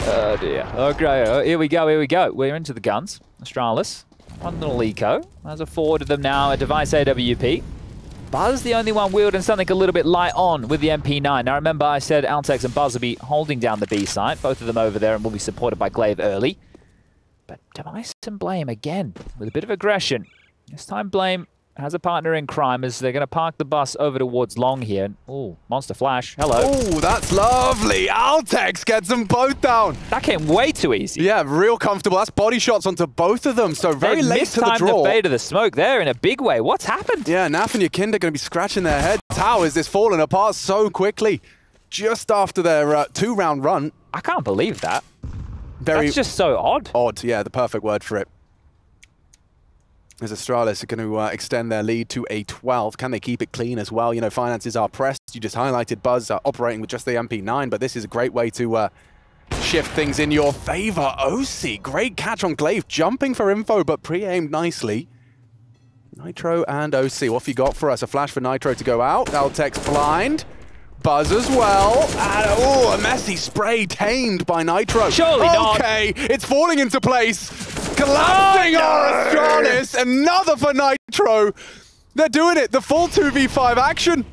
Oh, dear. Okay, here we go, here we go. We're into the guns. Astralis. One little eco. As a forward of them now, a device AWP. Buzz the only one wielding something a little bit light on with the MP9. Now remember I said Altekz and Buzz will be holding down the B site. Both of them over there and will be supported by Glaive early. But Device and Blame again with a bit of aggression. This time Blame has a partner in crime as they're going to park the bus over towards Long here. Oh, Monster Flash. Hello. Oh, that's lovely. Altekz gets them both down. That came way too easy. Yeah, real comfortable. That's body shots onto both of them. So very late to the draw. The fade of the smoke there in a big way. What's happened? Yeah, Naf and YEKINDAR going to be scratching their heads. How is this falling apart so quickly? Just after their 2-round run. I can't believe that. That's just so odd. Odd, yeah, the perfect word for it. As Astralis are going to extend their lead to a 12. Can they keep it clean as well? You know, finances are pressed. You just highlighted Buzz operating with just the MP9, but this is a great way to shift things in your favor. OC, great catch on Glaive, jumping for info, but pre-aimed nicely. Nitro and OC, what have you got for us? A flash for Nitro to go out. Altekz blind. Buzz as well. And oh, a messy spray tamed by Nitro. Surely not. Okay, it's falling into place. Collapsing on Astralis. Another for Nitro. They're doing it. The full 2v5 action.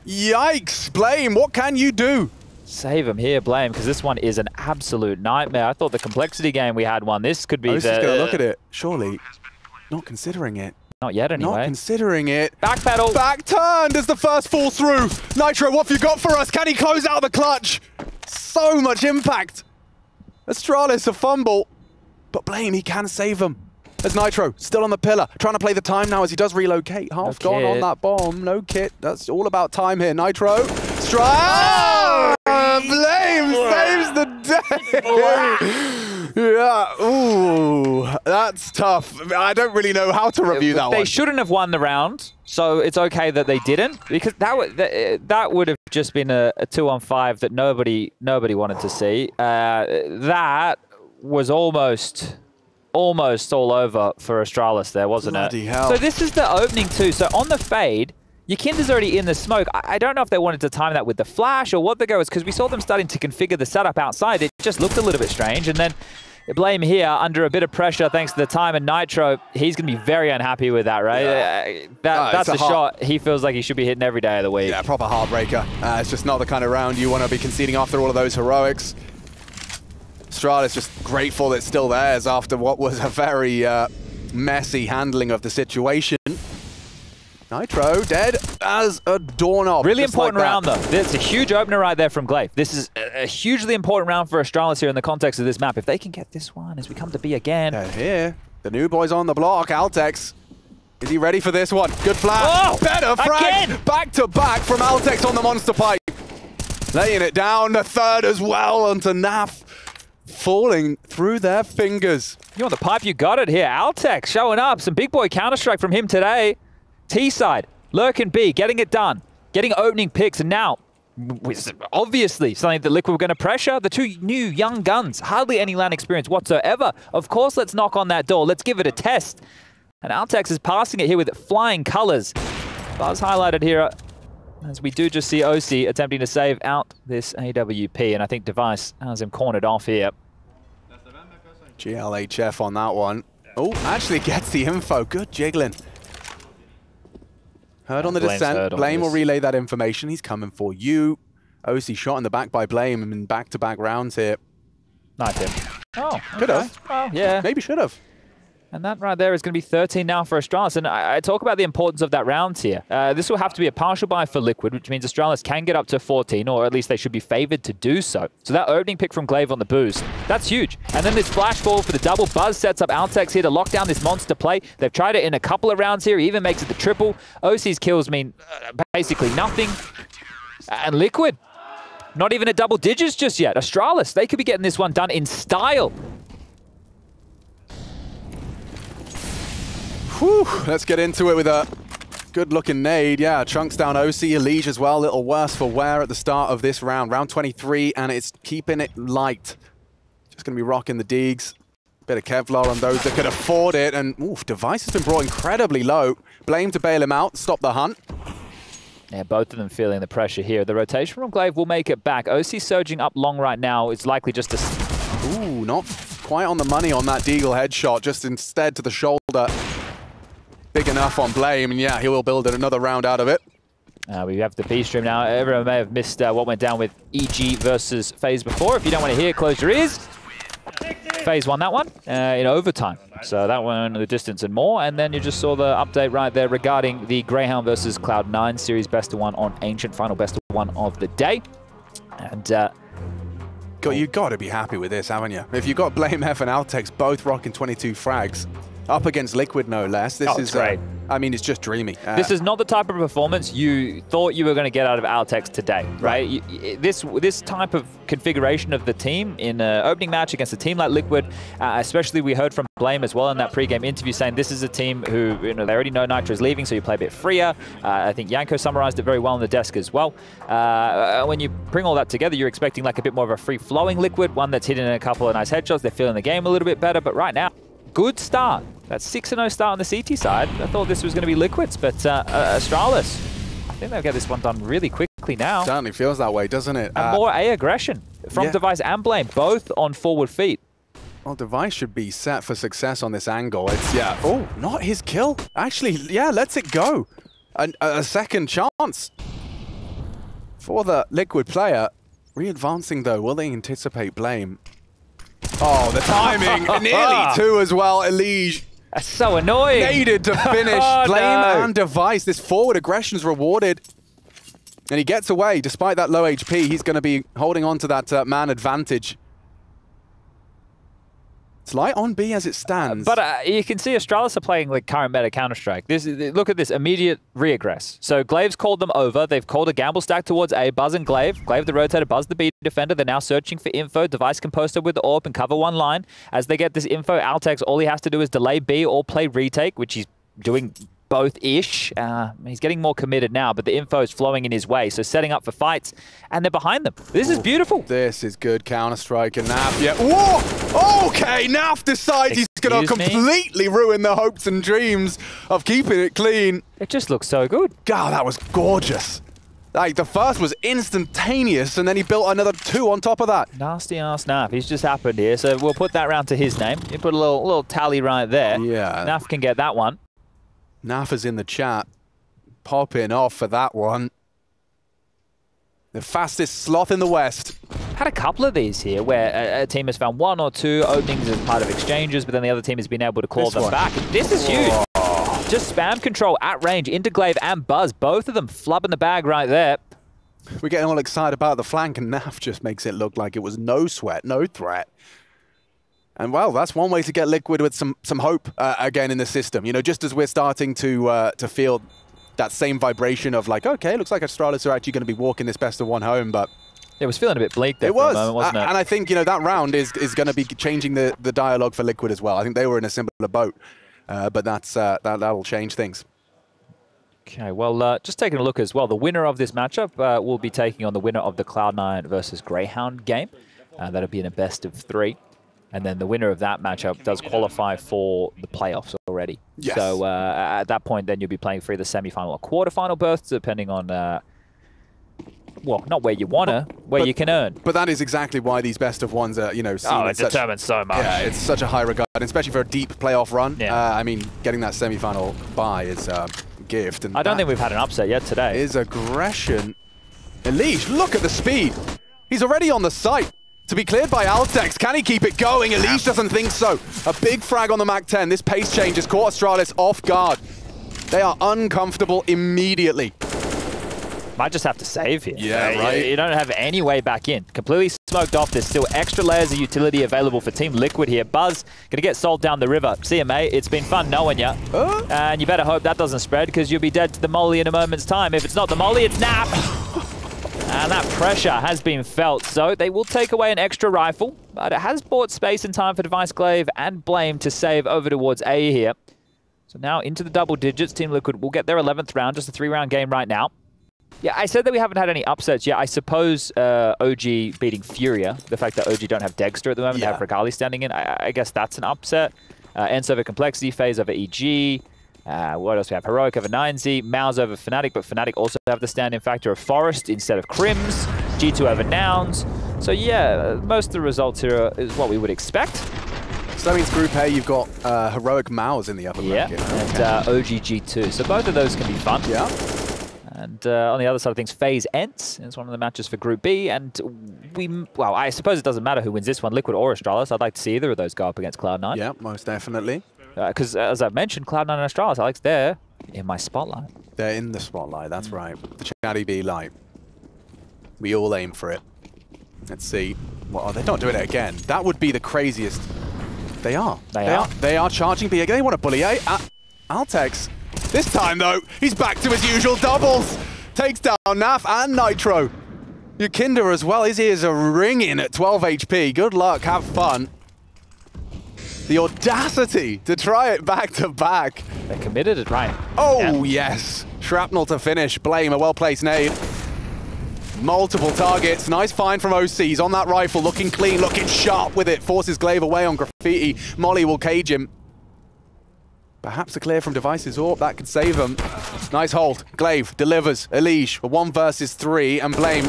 Yikes. Blame, what can you do? Save him here, Blame, because this one is an absolute nightmare. I thought the complexity game we had won. This could be I was just going to look at it. Surely not considering it. Not yet, anyway. Not considering it. Backpedal. Back turn. Does the first fall through? Nitro, what have you got for us? Can he close out the clutch? So much impact. Astralis a fumble, but Blame, he can save them. There's Nitro, still on the pillar, trying to play the time now as he does relocate. Half gone on that bomb, no kit. That's all about time here. Nitro, strike! Oh! Blame saves the day! Yeah, ooh, that's tough. I don't really know how to review that one. They shouldn't have won the round, so it's okay that they didn't, because that would have just been a 2-on-5 that nobody wanted to see. That was almost all over for Astralis there, wasn't Bloody it? Hell. So this is the opening too. So on the fade, YEKINDAR's already in the smoke. I don't know if they wanted to time that with the flash or what the go is, because we saw them starting to configure the setup outside. It just looked a little bit strange. And then Blame here under a bit of pressure thanks to the time, and Nitro, he's going to be very unhappy with that, right? Yeah. That's a shot he feels like he should be hitting every day of the week. Yeah, proper heartbreaker. It's just not the kind of round you want to be conceding after all of those heroics. Astralis just grateful it's still theirs after what was a very messy handling of the situation. Nitro dead as a doorknob. Really important round, though. There's a huge opener right there from Glaive. This is a hugely important round for Astralis here in the context of this map. If they can get this one as we come to B again. Here, the new boy's on the block. Altekz. Is he ready for this one? Good flash. Oh, better frag. again. Back to back from Altekz on the monster pipe. Laying it down. The third as well onto Naf. Falling through their fingers. You want the pipe, you got it here. Altekz showing up. Some big boy Counter-Strike from him today. T-side, Lurk and B, getting it done. Getting opening picks, and now, obviously, something that Liquid were going to pressure. The two new young guns, hardly any LAN experience whatsoever. Of course, let's knock on that door. Let's give it a test. And Altekz is passing it here with flying colors. Buzz highlighted here, as we do just see OC attempting to save out this AWP, and I think Device has him cornered off here. GLHF on that one. Oh, actually gets the info. Good jiggling. Heard on the descent. Blame will relay that information. He's coming for you. OC shot in the back by Blame in back-to-back rounds here. Knifed him. Oh, could have. Well, yeah. Maybe should have. And that right there is going to be 13 now for Astralis. And I talk about the importance of that round here. This will have to be a partial buy for Liquid, which means Astralis can get up to 14, or at least they should be favored to do so. So that opening pick from Glaive on the boost, that's huge. And then this flash ball for the double. Buzz sets up Altekz here to lock down this monster play. They've tried it in a couple of rounds here. He even makes it the triple. OC's kills mean basically nothing. And Liquid, not even at double digits just yet. Astralis, they could be getting this one done in style. Whew, let's get into it with a good-looking nade. Yeah, chunks down OC, Elige as well. A little worse for wear at the start of this round. Round 23, and it's keeping it light. Just going to be rocking the Deegs. Bit of Kevlar on those that could afford it. And oof, Device has been brought incredibly low. Blame to bail him out, stop the hunt. Yeah, both of them feeling the pressure here. The rotation from Glaive will make it back. OC surging up long right now. It's likely just to... Ooh, not quite on the money on that Deagle headshot. Just instead to the shoulder. Big enough on Blame, and yeah, he will build another round out of it. We have the B stream now. Everyone may have missed what went down with EG versus FaZe before. If you don't want to hear, close your ears. FaZe won that one in overtime. So that one the distance and more. And then you just saw the update right there regarding the Greyhound versus Cloud9 series best of one on Ancient, final best of one of the day. And you got to be happy with this, haven't you? If you've got Blame F and Altekz both rocking 22 frags, up against Liquid, no less. This is great. I mean, it's just dreamy. This is not the type of performance you thought you were going to get out of Altekz today, right? This type of configuration of the team in an opening match against a team like Liquid, especially we heard from Blame as well in that pre-game interview saying this is a team who, they already know Nitro is leaving, so you play a bit freer. I think Yanko summarized it very well on the desk as well. When you bring all that together, you're expecting like a bit more of a free-flowing Liquid, one that's hitting a couple of nice headshots. They're feeling the game a little bit better, but right now, good start. That 6-0 start on the CT side. I thought this was going to be Liquid's, but Astralis, I think they'll get this one done really quickly now. Certainly feels that way, doesn't it? And more A aggression from Device and Blame, both on forward feet. Well, Device should be set for success on this angle. It's, oh, not his kill. Actually, yeah, lets it go. A second chance for the Liquid player. Re-advancing, though, will they anticipate Blame? Oh, the timing. Nearly two as well, Elige. That's so annoying. Needed to finish. Oh, Blame no. and Device. This forward aggression is rewarded. And he gets away. Despite that low HP, he's going to be holding on to that man advantage. It's light on B as it stands. But you can see Astralis are playing like current meta Counter-Strike. Look at this immediate re-aggress. So Glaive's called them over. They've called a gamble stack towards A. Buzz and Glaive. Glaive the rotator, Buzz the B defender. They're now searching for info. Device can post it with the AWP and cover one line. As they get this info, Altekz, all he has to do is delay B or play retake, which he's doing both-ish. He's getting more committed now, but the info is flowing in his way. So setting up for fights, and they're behind them. This is beautiful. This is good Counter-Strike, and Naf, yeah. Whoa! Okay, Naf decides he's going to completely ruin the hopes and dreams of keeping it clean. It just looks so good. God, that was gorgeous. Like, the first was instantaneous, and then he built another 2 on top of that. Nasty ass Naf. He's just happened here, so we'll put that round to his name. You put a little tally right there. Yeah. Naf can get that one. Nafa's in the chat, popping off for that one. The fastest sloth in the West. Had a couple of these here where a team has found 1 or 2 openings as part of exchanges, but then the other team has been able to call them back. This is huge. Just spam control at range into Glaive and Buzz. Both of them flubbing the bag right there. We're getting all excited about the flank, and Naf just makes it look like it was no sweat, no threat. And well, that's one way to get Liquid with some hope again in the system. You know, just as we're starting to feel that same vibration of like, okay, looks like Astralis are actually going to be walking this best of one home, but it was feeling a bit bleak there for a moment, wasn't it? And I think, you know, that round is going to be changing the dialogue for Liquid as well. I think they were in a similar boat, but that'll change things. Okay, well, just taking a look as well, the winner of this matchup will be taking on the winner of the Cloud9 versus Greyhound game. That'll be in a best of 3. And then the winner of that matchup does qualify for the playoffs already. Yes. So at that point, then you'll be playing for either semifinal or quarterfinal berths, depending on, well, not where you want to, where you can earn. But that is exactly why these best of ones are, you know, seen it determines so much. Yeah, it's such a high regard, especially for a deep playoff run. Yeah. I mean, getting that semifinal bye is a gift. And I don't think we've had an upset yet today. Is aggression. Elish, look at the speed. He's already on the site. To be cleared by Altekz. Can he keep it going? Elish doesn't think so. A big frag on the Mac-10. This pace change has caught Astralis off guard. They are uncomfortable immediately. Might just have to save here. Yeah, right. You don't have any way back in. Completely smoked off. There's still extra layers of utility available for Team Liquid here. Buzz going to get sold down the river. CMA, it's been fun knowing you. And you better hope that doesn't spread, because you'll be dead to the molly in a moment's time. If it's not the molly, it's Nap. And that pressure has been felt, so they will take away an extra rifle, but it has bought space and time for Device, Glaive and Blame to save over towards A here. So now into the double digits, Team Liquid will get their 11th round, just a 3-round game right now. Yeah, I said that we haven't had any upsets yet. I suppose OG beating Furia, the fact that OG don't have Dexter at the moment, they have Regali standing in, I guess that's an upset. Ents over Complexity, FaZe over EG. What else we have? Heroic over 9Z, Mouse over Fnatic, but Fnatic also have the stand-in factor of Forest instead of Crims, G2 over Nouns. So yeah, most of the results here is what we would expect. So that means Group A, you've got Heroic Mouse in the upper bracket. And OG G2. So both of those can be fun. Yeah. And on the other side of things, FaZe Ents is one of the matches for Group B. And well, I suppose it doesn't matter who wins this one, Liquid or Astralis. I'd like to see either of those go up against Cloud9. Yeah, most definitely. Because as I've mentioned, Cloud9 and Astralis, Alex, they're in my spotlight. They're in the spotlight, that's right. The Chatty B light. We all aim for it. Let's see. Well, they're not doing it again. That would be the craziest. They are. They are charging B again. They want to bully A. Altekz. This time, though, he's back to his usual doubles. Takes down Naf and Nitro. YEKINDAR as well. His ears are ringing at 12 HP. Good luck. Have fun. The audacity to try it back-to-back. They committed it right. Oh, yes. Shrapnel to finish. Blame, a well-placed nade. Multiple targets. Nice find from OC. He's on that rifle, looking clean, looking sharp with it. Forces Glaive away on Graffiti. Molly will cage him. Perhaps a clear from Device's AWP. That could save him. Nice hold. Glaive delivers. Elish, a 1 versus 3, and Blame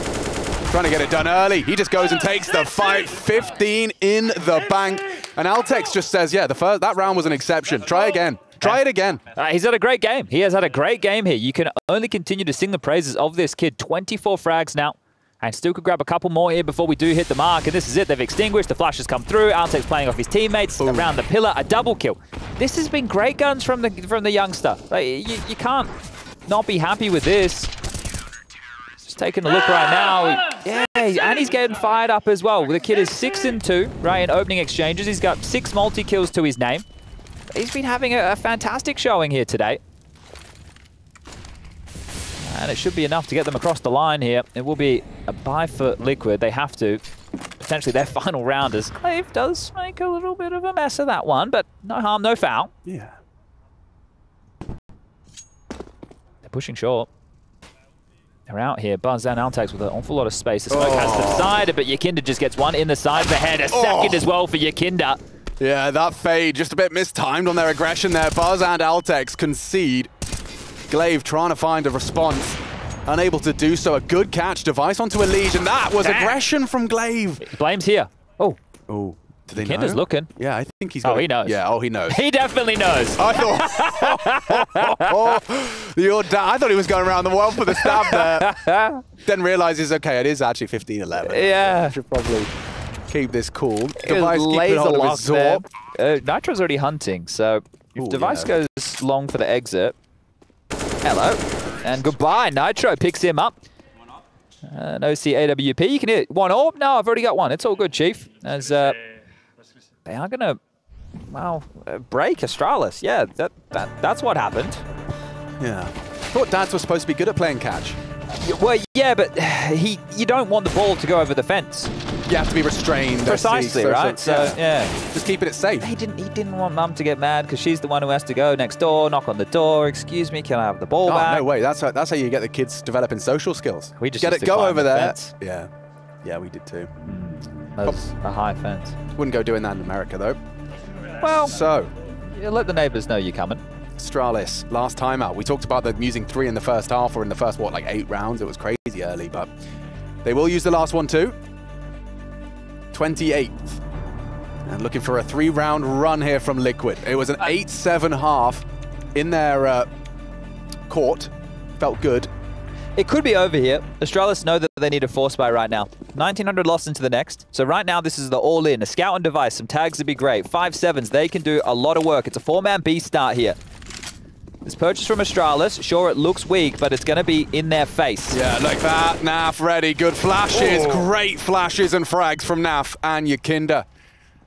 trying to get it done early. He just goes and takes the fight. 15 in the bank. And Altekz just says, yeah, that round was an exception. Try again. Try it again. He's had a great game. He has had a great game here. You can only continue to sing the praises of this kid. 24 frags now. And still could grab a couple more here before we do hit the mark. And this is it. They've extinguished. The flash has come through. Altekz playing off his teammates around the pillar. A double kill. This has been great guns from the youngster. Like, you can't not be happy with this. Just taking a look right now. Yeah, and he's getting fired up as well. The kid is 6-2, right, in opening exchanges. He's got 6 multi-kills to his name. He's been having a fantastic showing here today. And it should be enough to get them across the line here. It will be a bye for Liquid. They have to. Potentially their final round, as Clave does make a little bit of a mess of that one, but no harm, no foul. Yeah. They're pushing short. They're out here. Buzz and Altekz with an awful lot of space. The smoke has subsided, but YEKINDAR just gets one in the side of the head. A second as well for YEKINDAR. Yeah, that fade just a bit mistimed on their aggression there. Buzz and Altekz concede. Glaive trying to find a response. Unable to do so. A good catch. Device onto Elige, and that was aggression from Glaive. Blame's here. Oh. Oh. Do they know? YEKINDAR's looking. Yeah, I think he's got he knows. Yeah, he knows. He definitely knows. I thought he was going around the world for the stab there. Then realizes, okay, it is actually 15-11. Yeah. Should probably keep this cool. Device keeping hold of his Zorb. Nitro's already hunting, so if Device goes long for the exit. Hello. And goodbye. Nitro picks him up. An OC AWP. You can hit one orb. No, I've already got one. It's all good, Chief. As they are going to, well, break Astralis. Yeah, that's what happened. Yeah. Thought Dads was supposed to be good at playing catch. Well, yeah, but you don't want the ball to go over the fence. You have to be restrained. Precisely, right? So, yeah. Just keeping it safe. He didn't want Mum to get mad because she's the one who has to go next door, knock on the door. Excuse me, can I have the ball back? No way. That's how you get the kids developing social skills. We just get used it. to Go climb over the there. fence. Yeah. Yeah, we did too. That was a high fence. Wouldn't go doing that in America though. Well, so you let the neighbors know you're coming. Astralis, last time out. We talked about them using 3 in the first half or in the first, what, like 8 rounds. It was crazy early, but they will use the last one too. 28th. And looking for a 3-round run here from Liquid. It was an 8-7 half in their court. Felt good. It could be over here. Astralis know that they need a force buy right now. 1900 lost into the next. So right now, this is the all-in. A scout and device. Some tags would be great. 5-7s. They can do a lot of work. It's a 4-man B start here. This purchase from Astralis. Sure, it looks weak, but it's going to be in their face. Yeah, like that. Naf ready. Good flashes. Great flashes and frags from Naf and YEKINDAR.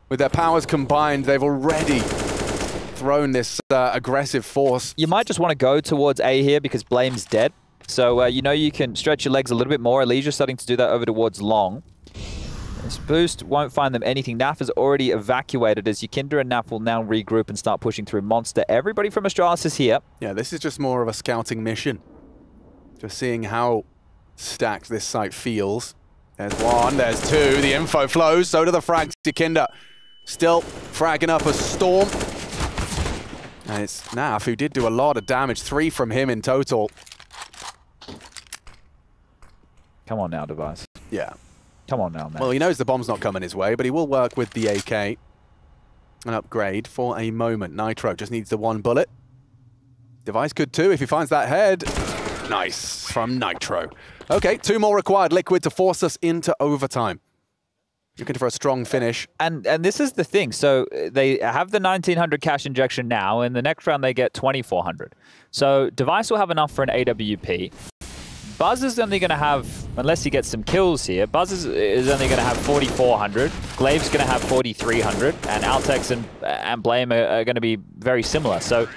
With their powers combined, they've already thrown this aggressive force. You might just want to go towards A here because Blame's dead. So, you know, you can stretch your legs a little bit more. Elijah's starting to do that over towards long. This boost won't find them anything. Naf has already evacuated as YEKINDAR and Naf will now regroup and start pushing through Monster. Everybody from Astralis is here. Yeah, this is just more of a scouting mission. Just seeing how stacked this site feels. There's one, there's two. The info flows, so do the frags. YEKINDAR still fragging up a storm. And it's Naf who did do a lot of damage. 3 from him in total. Come on now, Device. Yeah. Come on now, man. Well, he knows the bomb's not coming his way, but he will work with the AK. An upgrade for a moment. Nitro just needs the 1 bullet. Device could too if he finds that head. Nice from Nitro. Okay, 2 more required. Liquid to force us into overtime. Looking for a strong finish. And this is the thing. So they have the 1900 cash injection now. In the next round, they get 2400. So Device will have enough for an AWP. Buzz is only going to have, unless he gets some kills here, Buzz is only going to have 4,400. Glaive's going to have 4,300. And Altekz and Blame are going to be very similar. So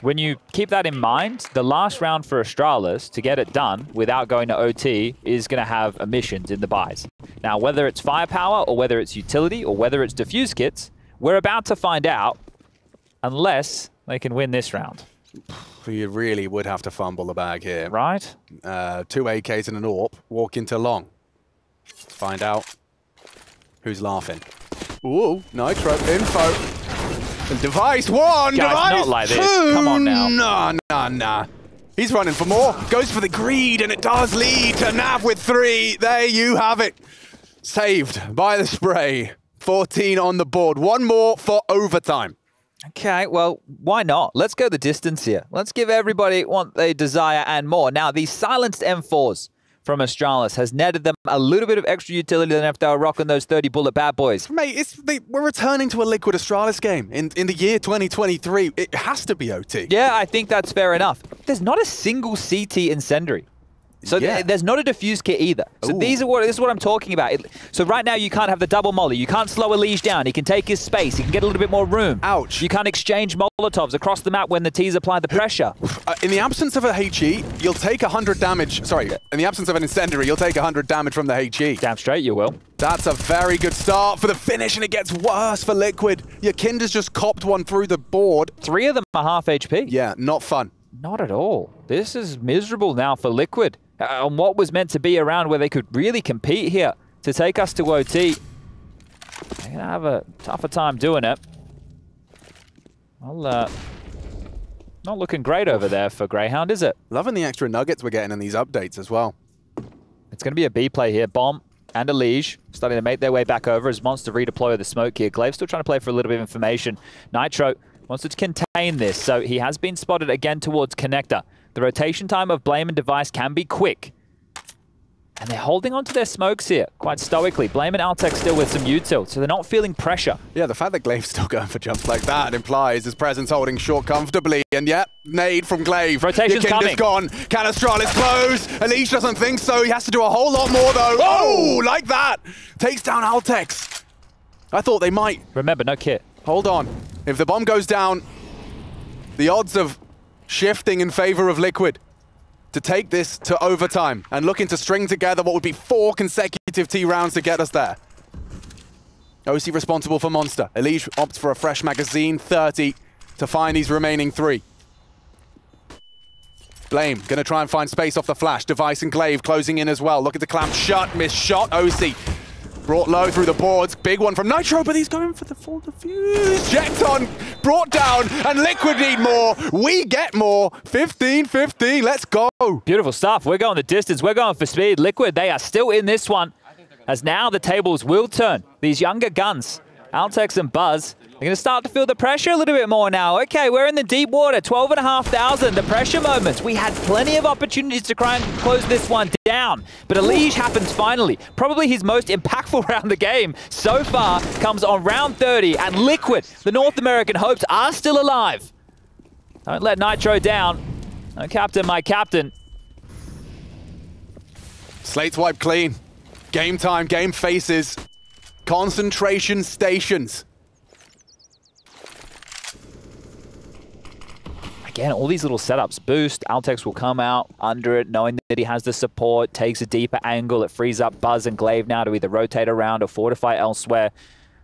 when you keep that in mind, the last round for Astralis to get it done without going to OT is going to have emissions in the buys. Now, whether it's firepower or whether it's utility or whether it's defuse kits, we're about to find out unless they can win this round. You really would have to fumble the bag here. Right? 2 AKs and an AWP. Walk into long. Find out who's laughing. Ooh, Nitro info. And Device 1, Guys, Device not like 2. this. Come on now. Nah. He's running for more. Goes for the greed, and it does lead to Nav with 3. There you have it. Saved by the spray. 14 on the board. 1 more for overtime. Okay, well, why not? Let's go the distance here. Let's give everybody what they desire and more. Now, these silenced M4s from Astralis has netted them a little bit of extra utility than if they were rocking those 30-bullet bad boys. Mate, we're returning to a Liquid Astralis game in the year 2023. It has to be OT. Yeah, I think that's fair enough. There's not a single CT incendiary. So there's not a diffuse kit either. So this is what I'm talking about. So right now you can't have the double molly. You can't slow a Liege down. He can take his space. He can get a little bit more room. Ouch. You can't exchange Molotovs across the map when the T's apply the pressure. In the absence of a HE, you'll take 100 damage. Sorry, in the absence of an incendiary, you'll take 100 damage from the HE. Damn straight you will. That's a very good start for the finish, and it gets worse for Liquid. YEKINDAR's just copped one through the board. 3 of them are half HP. Yeah, not fun. Not at all. This is miserable now for Liquid. On what was meant to be a round where they could really compete here to take us to OT. They're going to have a tougher time doing it. Well, not looking great over there for Greyhound, is it? Loving the extra nuggets we're getting in these updates as well. It's going to be a B play here. Bomb and a Liege starting to make their way back over as Monster redeploy the smoke here. Glaive still trying to play for a little bit of information. Nitro wants to contain this, so he has been spotted again towards Connector. The rotation time of Blame and Device can be quick. And they're holding on to their smokes here quite stoically. Blame and Altekz still with some util, so they're not feeling pressure. Yeah, the fact that Glaive's still going for jumps like that implies his presence holding short comfortably. And yep, nade from Glaive. Rotation's coming. Gone. Can Astralis close? Elish doesn't think so. He has to do a whole lot more though. Oh, like that. Takes down Altekz. I thought they might. Remember, no kit. Hold on. If the bomb goes down, the odds of shifting in favor of Liquid to take this to overtime and looking to string together what would be 4 consecutive T rounds to get us there. OC responsible for Monster. Elish opts for a fresh magazine, 30 to find these remaining 3. Blame gonna try and find space off the flash. Device and Glaive closing in as well. Looking to clamp shut, missed shot. OC brought low through the boards. Big one from Nitro, but he's going for the full defuse. Jekton brought down, and Liquid need more. We get more. 15-15, let's go. Beautiful stuff. We're going the distance. We're going for speed. Liquid, they are still in this one. As now the tables will turn. These younger guns, Altekz and Buzz, they're going to start to feel the pressure a little bit more now. Okay, we're in the deep water, 12,500, the pressure moments. We had plenty of opportunities to try and close this one down, but Elish happens finally. Probably his most impactful round of the game so far comes on round 30, and Liquid, the North American hopes, are still alive. Don't let Nitro down. No captain, my captain. Slate's wiped clean. Game time, game faces. Concentration stations. Again, all these little setups. Boost, Altekz will come out under it, knowing that he has the support, takes a deeper angle. It frees up Buzz and Glaive now to either rotate around or fortify elsewhere.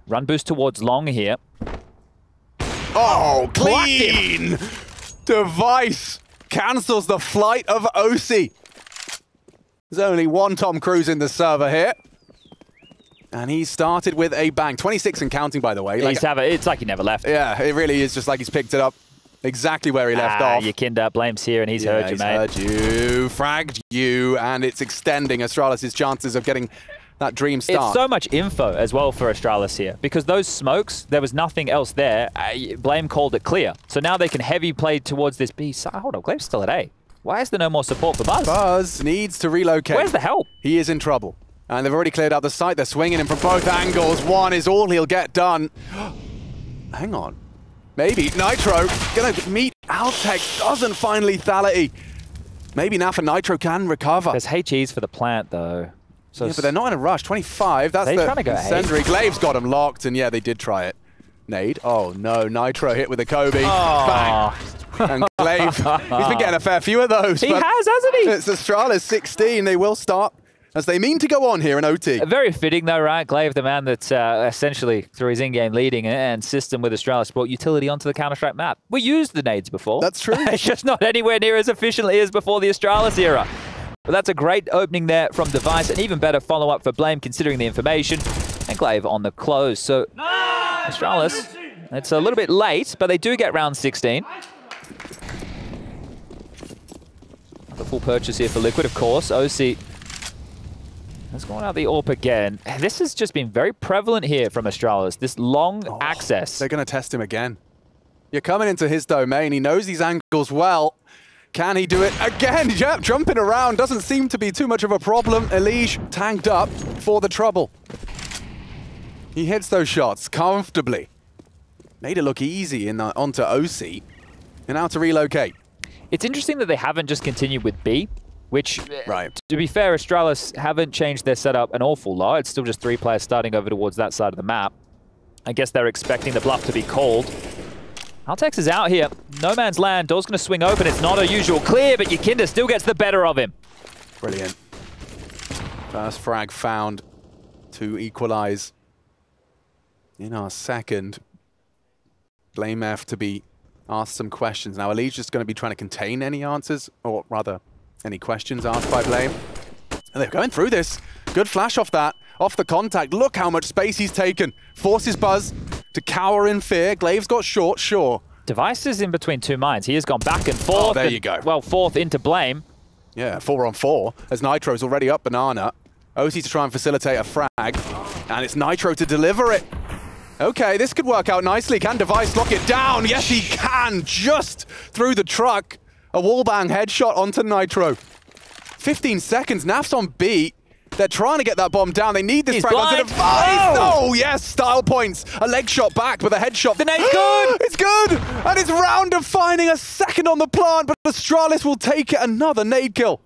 Run boost towards long here. Oh, clean! Device cancels the flight of OC. There's only one Tom Cruise in the server here. And he started with a bang. 26 and counting, by the way. It's like he never left. Yeah, it really is just like he's picked it up exactly where he left off. YEKINDAR blames here, and he's heard you, mate. Heard you, fragged you, and it's extending Astralis' chances of getting that dream start. It's so much info as well for Astralis here, because those smokes, there was nothing else there. Blame called it clear. So now they can heavy play towards this B. Hold on, Glaive's still at A. Why is there no more support for Buzz? Buzz needs to relocate. Where's the help? He is in trouble. And they've already cleared out the site. They're swinging him from both angles. One is all he'll get done. Hang on. Maybe Nitro gonna meet Altekz. Doesn't find lethality. Maybe now for Nitro can recover. There's HEs for the plant though. So yeah, but they're not in a rush. 25. That's the trying to go incendiary. Glaive's got him locked, and yeah, they did try it. Nade. Oh no, Nitro hit with a Kobe. Oh. Bang. And Glaive, he's been getting a fair few of those. He has, hasn't he? It's Astralis 16. They will start as they mean to go on here in OT. Very fitting though, right? Glaive, the man that essentially, through his in-game leading and system with Astralis, brought utility onto the Counter-Strike map. We used the nades before. That's true. It's just not anywhere near as efficiently as before the Astralis era. But that's a great opening there from Device, and even better follow-up for Blame considering the information. And Glaive on the close. So Astralis, it's a little bit late, but they do get round 16. The full purchase here for Liquid, of course. OC has gone out the AWP again. This has just been very prevalent here from Astralis, this long access. They're going to test him again. You're coming into his domain. He knows these angles well. Can he do it again? Yep, jumping around doesn't seem to be too much of a problem. Elige tanked up for the trouble. He hits those shots comfortably. Made it look easy onto OC. And now to relocate. It's interesting that they haven't just continued with B, which, right. To be fair, Astralis haven't changed their setup an awful lot. It's still just 3 players starting over towards that side of the map. I guess they're expecting the bluff to be called. Altekz is out here. No man's land. Door's going to swing open. It's not a usual clear, but YEKINDAR still gets the better of him. Brilliant. First frag found to equalize in our second. Blame F to be asked some questions. Now, Elige's just going to be trying to contain any answers, or rather, any questions asked by Blame. And they're going through this. Good flash off that, off the contact. Look how much space he's taken. Forces Buzz to cower in fear. Glaive's got short, sure. Device is in between 2 mines. He has gone back and forth. Oh, there you go. Well, fourth into Blame. Yeah, 4-on-4, as Nitro's already up Banana. OC to try and facilitate a frag, and it's Nitro to deliver it. Okay, this could work out nicely. Can Device lock it down? Yes, he can, just through the truck. A wallbang headshot onto Nitro. 15 seconds, Naf's on B. They're trying to get that bomb down. They need this frag onto Device. Oh, yes, style points. A leg shot back with a headshot. The nade's good. It's good. And it's round of finding a second on the plant, but Astralis will take it. Another nade kill.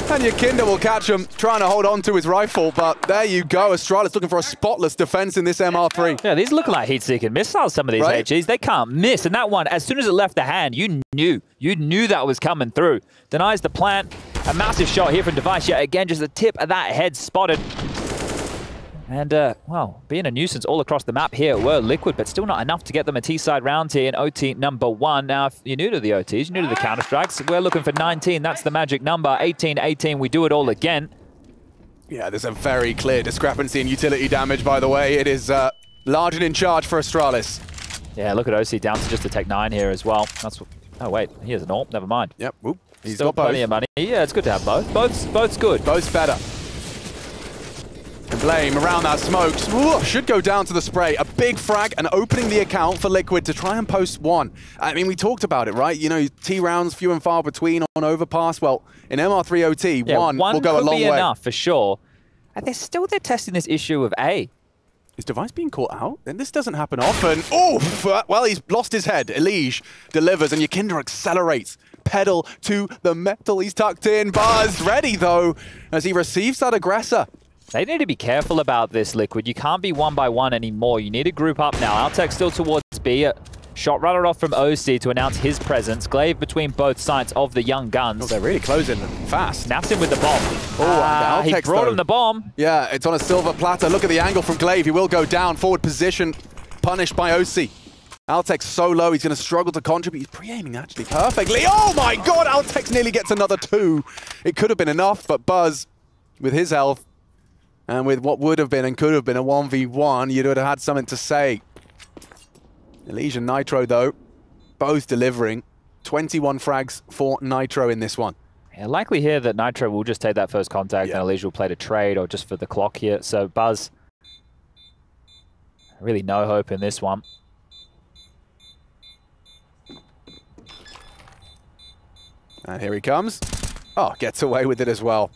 And YEKINDAR will catch him, trying to hold on to his rifle, but there you go. Astralis looking for a spotless defense in this MR3. Yeah, these look like heat-seeking missiles, some of these HEs. They can't miss. And that one, as soon as it left the hand, you knew that was coming through. Denies the plant. A massive shot here from Device. Yet again, just the tip of that head spotted. And, well, being a nuisance all across the map here were Liquid, but still not enough to get them a T-side round here in OT number 1. Now, if you're new to the OTs, you're new to the Counter-Strikes, we're looking for 19. That's the magic number. 18-18, we do it all again. Yeah, there's a very clear discrepancy in utility damage, by the way. It is large and in charge for Astralis. Yeah, look at OC down to just a Tech 9 here as well. That's what, oh, wait, he has an AWP. Never mind. Yep, whoop. He's still got both. Plenty of money. Yeah, it's good to have both. Both's good. Both's better. And Blame around that smoke. Ooh, should go down to the spray. A big frag and opening the account for Liquid to try and post 1. I mean, we talked about it, right? You know, T rounds few and far between on Overpass. Well, in MR3 OT, yeah, one will go a long way. One could be enough for sure. And they're testing this issue of A. Is Device being caught out? Then this doesn't happen often. Oh, well, he's lost his head. Elige delivers and YEKINDAR accelerates. Pedal to the metal. He's tucked in. Buzz ready, though, as he receives that aggressor. They need to be careful about this, Liquid. You can't be 1-by-1 anymore. You need to group up now. Altekz still towards B. Shot rattled off from OC to announce his presence. Glaive between both sides of the young guns. Oh, they're really closing fast. Snaps him with the bomb. Oh, he brought him the bomb. Yeah, it's on a silver platter. Look at the angle from Glaive. He will go down. Forward position. Punished by OC. Altekz so low, he's going to struggle to contribute. He's pre-aiming actually perfectly. Oh my god, Altekz nearly gets another 2. It could have been enough, but Buzz, with his health, and with what would have been and could have been a 1v1, you'd have had something to say. Elige and Nitro, though, both delivering. 21 frags for Nitro in this one. Yeah, likely here that Nitro will just take that first contact and Elige will play to trade or just for the clock here. So Buzz, really no hope in this one. And here he comes. Oh, gets away with it as well.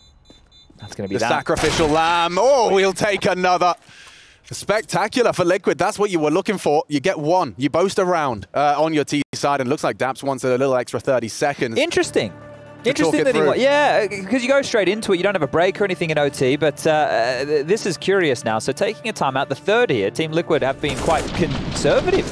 That's going to be the sacrificial lamb. Oh, he'll take another. Spectacular for Liquid. That's what you were looking for. You get 1. You boast a round on your T side, and it looks like Daps wants a little extra 30 seconds. Interesting. Interesting that he yeah, because you go straight into it. You don't have a break or anything in OT, but this is curious now. So taking a timeout, the third here, Team Liquid have been quite conservative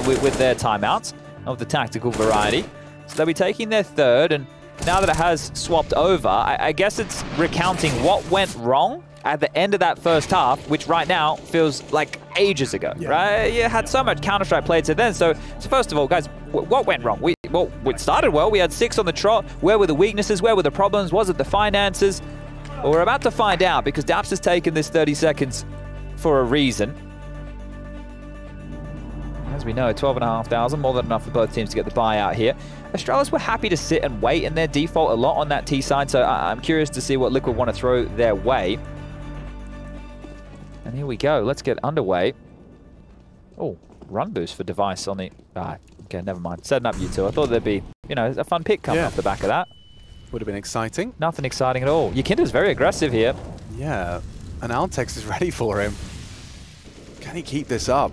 with their timeouts of the tactical variety. So they'll be taking their third, and now that it has swapped over, I guess it's recounting what went wrong at the end of that first half, which right now feels like ages ago, right? You had so much Counter-Strike played to then. So first of all, guys, what went wrong? Well, it started well. We had 6 on the trot. Where were the weaknesses? Where were the problems? Was it the finances? Well, we're about to find out because Daps has taken this 30 seconds for a reason. As we know, 12,500, more than enough for both teams to get the buyout here. Astralis were happy to sit and wait, and their default a lot on that T side, so I'm curious to see what Liquid want to throw their way. And here we go. Let's get underway. Oh, run boost for Device on the... Okay, never mind. Setting up you two. I thought there'd be, you know, a fun pick coming off the back of that. Would have been exciting. Nothing exciting at all. YEKINDAR's very aggressive here. Yeah, and Altekz is ready for him. Can he keep this up?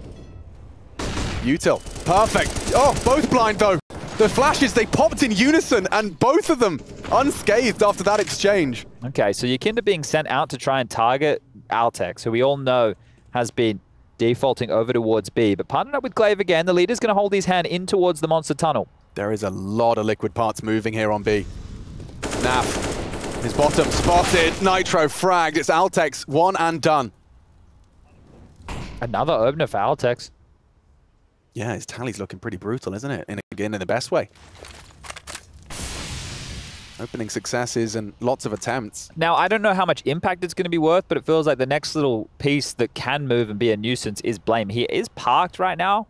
Util, perfect. Oh, both blind though. The flashes, they popped in unison, and both of them unscathed after that exchange. Okay, so YEKINDAR being sent out to try and target Altekz, who we all know has been defaulting over towards B, but partnered up with Glaive again. The leader's going to hold his hand in towards the monster tunnel. There is a lot of liquid parts moving here on B. Naf, his bottom spotted, Nitro fragged. It's Altekz, one and done. Another opener for Altekz. Yeah, his tally's looking pretty brutal, isn't it? And again, in the best way. Opening successes and lots of attempts. Now, I don't know how much impact it's going to be worth, but it feels like the next little piece that can move and be a nuisance is Blame. He is parked right now.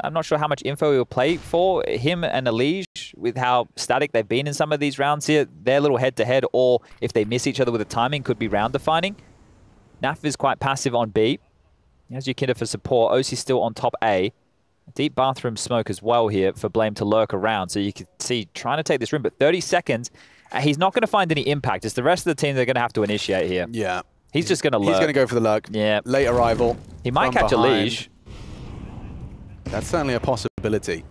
I'm not sure how much info he'll play for. Him and Elige, with how static they've been in some of these rounds here, their little head-to-head, or if they miss each other with the timing, could be round-defining. Naf is quite passive on B. He has YEKINDAR for support. OC still on top A. Deep bathroom smoke as well here for Blame to lurk around. So you can see trying to take this room, but 30 seconds, he's not going to find any impact. It's the rest of the team that are going to have to initiate here. Yeah. He's just going to lurk. He's going to go for the lurk. Yeah. Late arrival. He might catch a leash. That's certainly a possibility.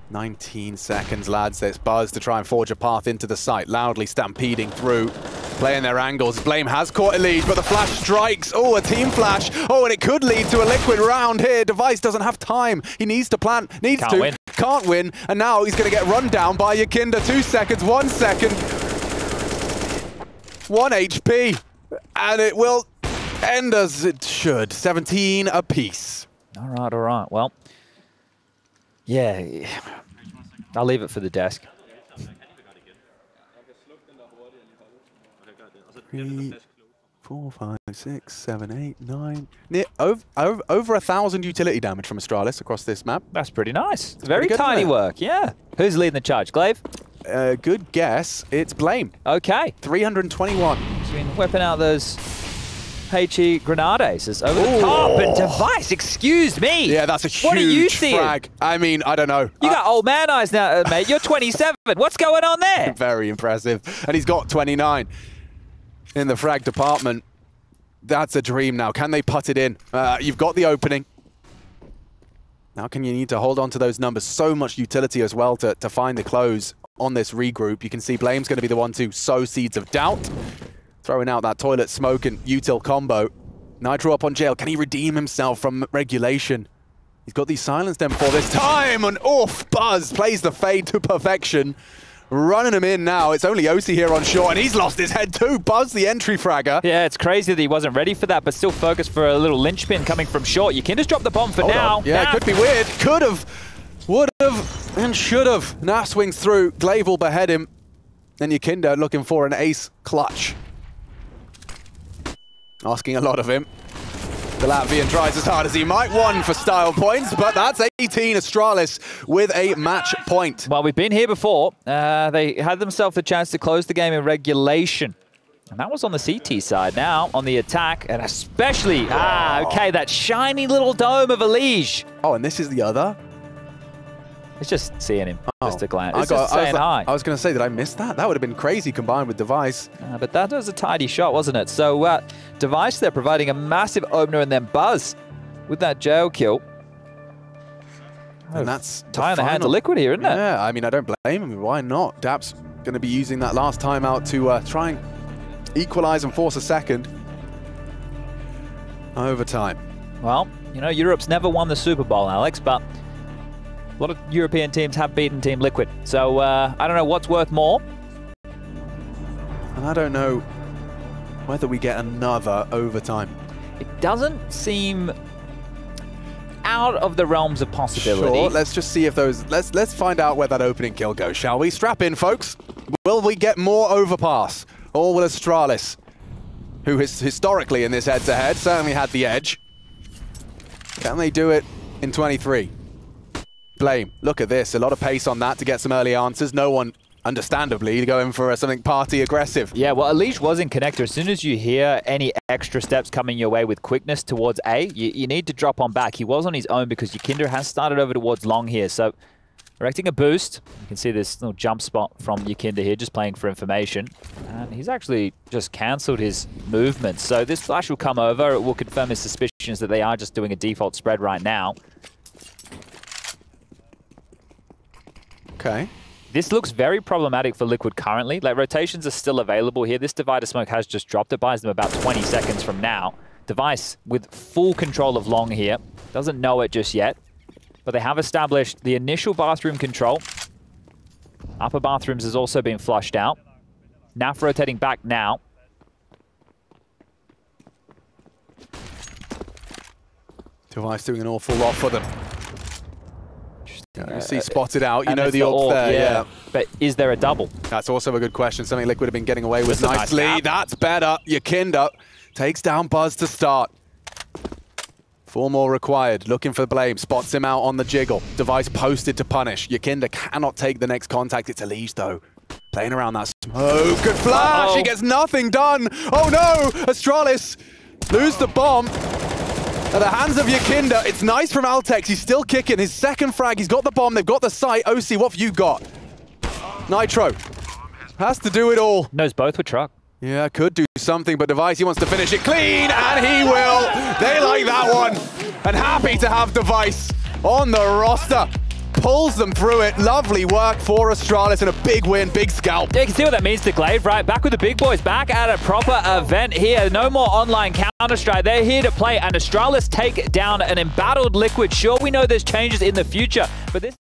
19 seconds, lads. There's Buzz to try and forge a path into the site. Loudly stampeding through. Playing their angles. Blame has caught a lead, but the flash strikes. Oh, a team flash. Oh, and it could lead to a liquid round here. Device doesn't have time. He needs to plant. Can't win. And now he's going to get run down by YEKINDAR. 2 seconds, 1 second. 1 HP. And it will end as it should. 17 apiece. All right. Well, yeah. I'll leave it for the desk. 3, 4, 5, 6, 7, 8, 9. Over 1,000 utility damage from Astralis across this map. That's pretty nice. Very tiny work, yeah. Who's leading the charge? Glaive? Good guess. It's Blame. Okay. 321. So we can weapon out those HE grenades. It's over the top. And Device, excuse me. Yeah, that's a huge what are you seeing? frag. I mean, I don't know. You got old man eyes now, mate. You're 27. What's going on there? Very impressive. And he's got 29. In the frag department. That's a dream now. Can they put it in? You've got the opening. Now can you need to hold on to those numbers? So much utility as well to find the close on this regroup. You can see Blame's going to be the one to sow seeds of doubt. Throwing out that toilet smoke and util combo. Nitro up on jail. Can he redeem himself from regulation? He's got these silenced M4 this time. And off, Buzz plays the fade to perfection. Running him in now. It's only OC here on shore, and he's lost his head too. Buzz, the entry fragger. Yeah, it's crazy that he wasn't ready for that, but still focused for a little linchpin coming from short. YEKINDAR's dropped the bomb for now. Yeah, it could be weird. Could have, would have, and should have. Naf swings through. Glaive will behead him. And YEKINDAR looking for an ace clutch. Asking a lot of him. The Latvian tries as hard as he might. 1 for style points, but that's 18 Astralis with a match point. Well, we've been here before. They had themselves the chance to close the game in regulation. And that was on the CT side. Now, on the attack, and especially, okay, that shiny little dome of Elige. Oh, and this is the other? It's just seeing him, just a glance. It's just saying hi. I was going to say, did I miss that? That would have been crazy combined with Device. But that was a tidy shot, wasn't it? So Device there providing a massive opener, and then Buzz with that jail kill. And that's tying the hands of Liquid here, isn't it? Yeah, I mean, I don't blame him. Why not? Dap's going to be using that last timeout to try and equalize and force a second. Overtime. Well, you know, Europe's never won the Super Bowl, Alex, but a lot of European teams have beaten Team Liquid. So I don't know what's worth more. And I don't know whether we get another overtime. It doesn't seem out of the realms of possibility. Sure, let's just see if those... Let's find out where that opening kill goes, shall we? Strap in, folks. Will we get more Overpass? Or will Astralis, who has historically in this head-to-head certainly had the edge, can they do it in 23? Blame, look at this. A lot of pace on that to get some early answers. No one understandably, going for something party aggressive. Yeah, well, Unleash was in connector. As soon as you hear any extra steps coming your way with quickness towards A, you need to drop on back. He was on his own because YEKINDAR has started over towards long here. So, erecting a boost. You can see this little jump spot from YEKINDAR here, just playing for information. And he's actually just cancelled his movement. So this flash will come over. It will confirm his suspicions that they are just doing a default spread right now. Okay. This looks very problematic for Liquid currently. Like, rotations are still available here. This divider smoke has just dropped. It buys them about 20 seconds from now. Device with full control of long here. Doesn't know it just yet. But they have established the initial bathroom control. Upper bathrooms has also been flushed out. Naf rotating back now. Device doing an awful lot for them. You see spotted out, you know the ult there, yeah. But is there a double? That's also a good question, something Liquid have been getting away with nicely. Nice. That's better. YEKINDAR takes down Buzz to start. 4 more required, looking for blame, spots him out on the jiggle. Device posted to punish. YEKINDAR cannot take the next contact. It's Elise though, playing around that smoke. Good flash, he gets nothing done. Oh no, Astralis lose the bomb. At the hands of YEKINDAR, it's nice from Altekz. He's still kicking. His second frag. He's got the bomb. They've got the site. OC, what have you got? Nitro has to do it all. Knows both with truck. Yeah, could do something, but Device, he wants to finish it clean, and he will. They like that one. And happy to have Device on the roster. Pulls them through it. Lovely work for Astralis and a big win, big scalp. Yeah, you can see what that means to Glaive, right? Back with the big boys, back at a proper event here. No more online Counter-Strike. They're here to play, and Astralis take down an embattled Liquid. Sure, we know there's changes in the future, but this...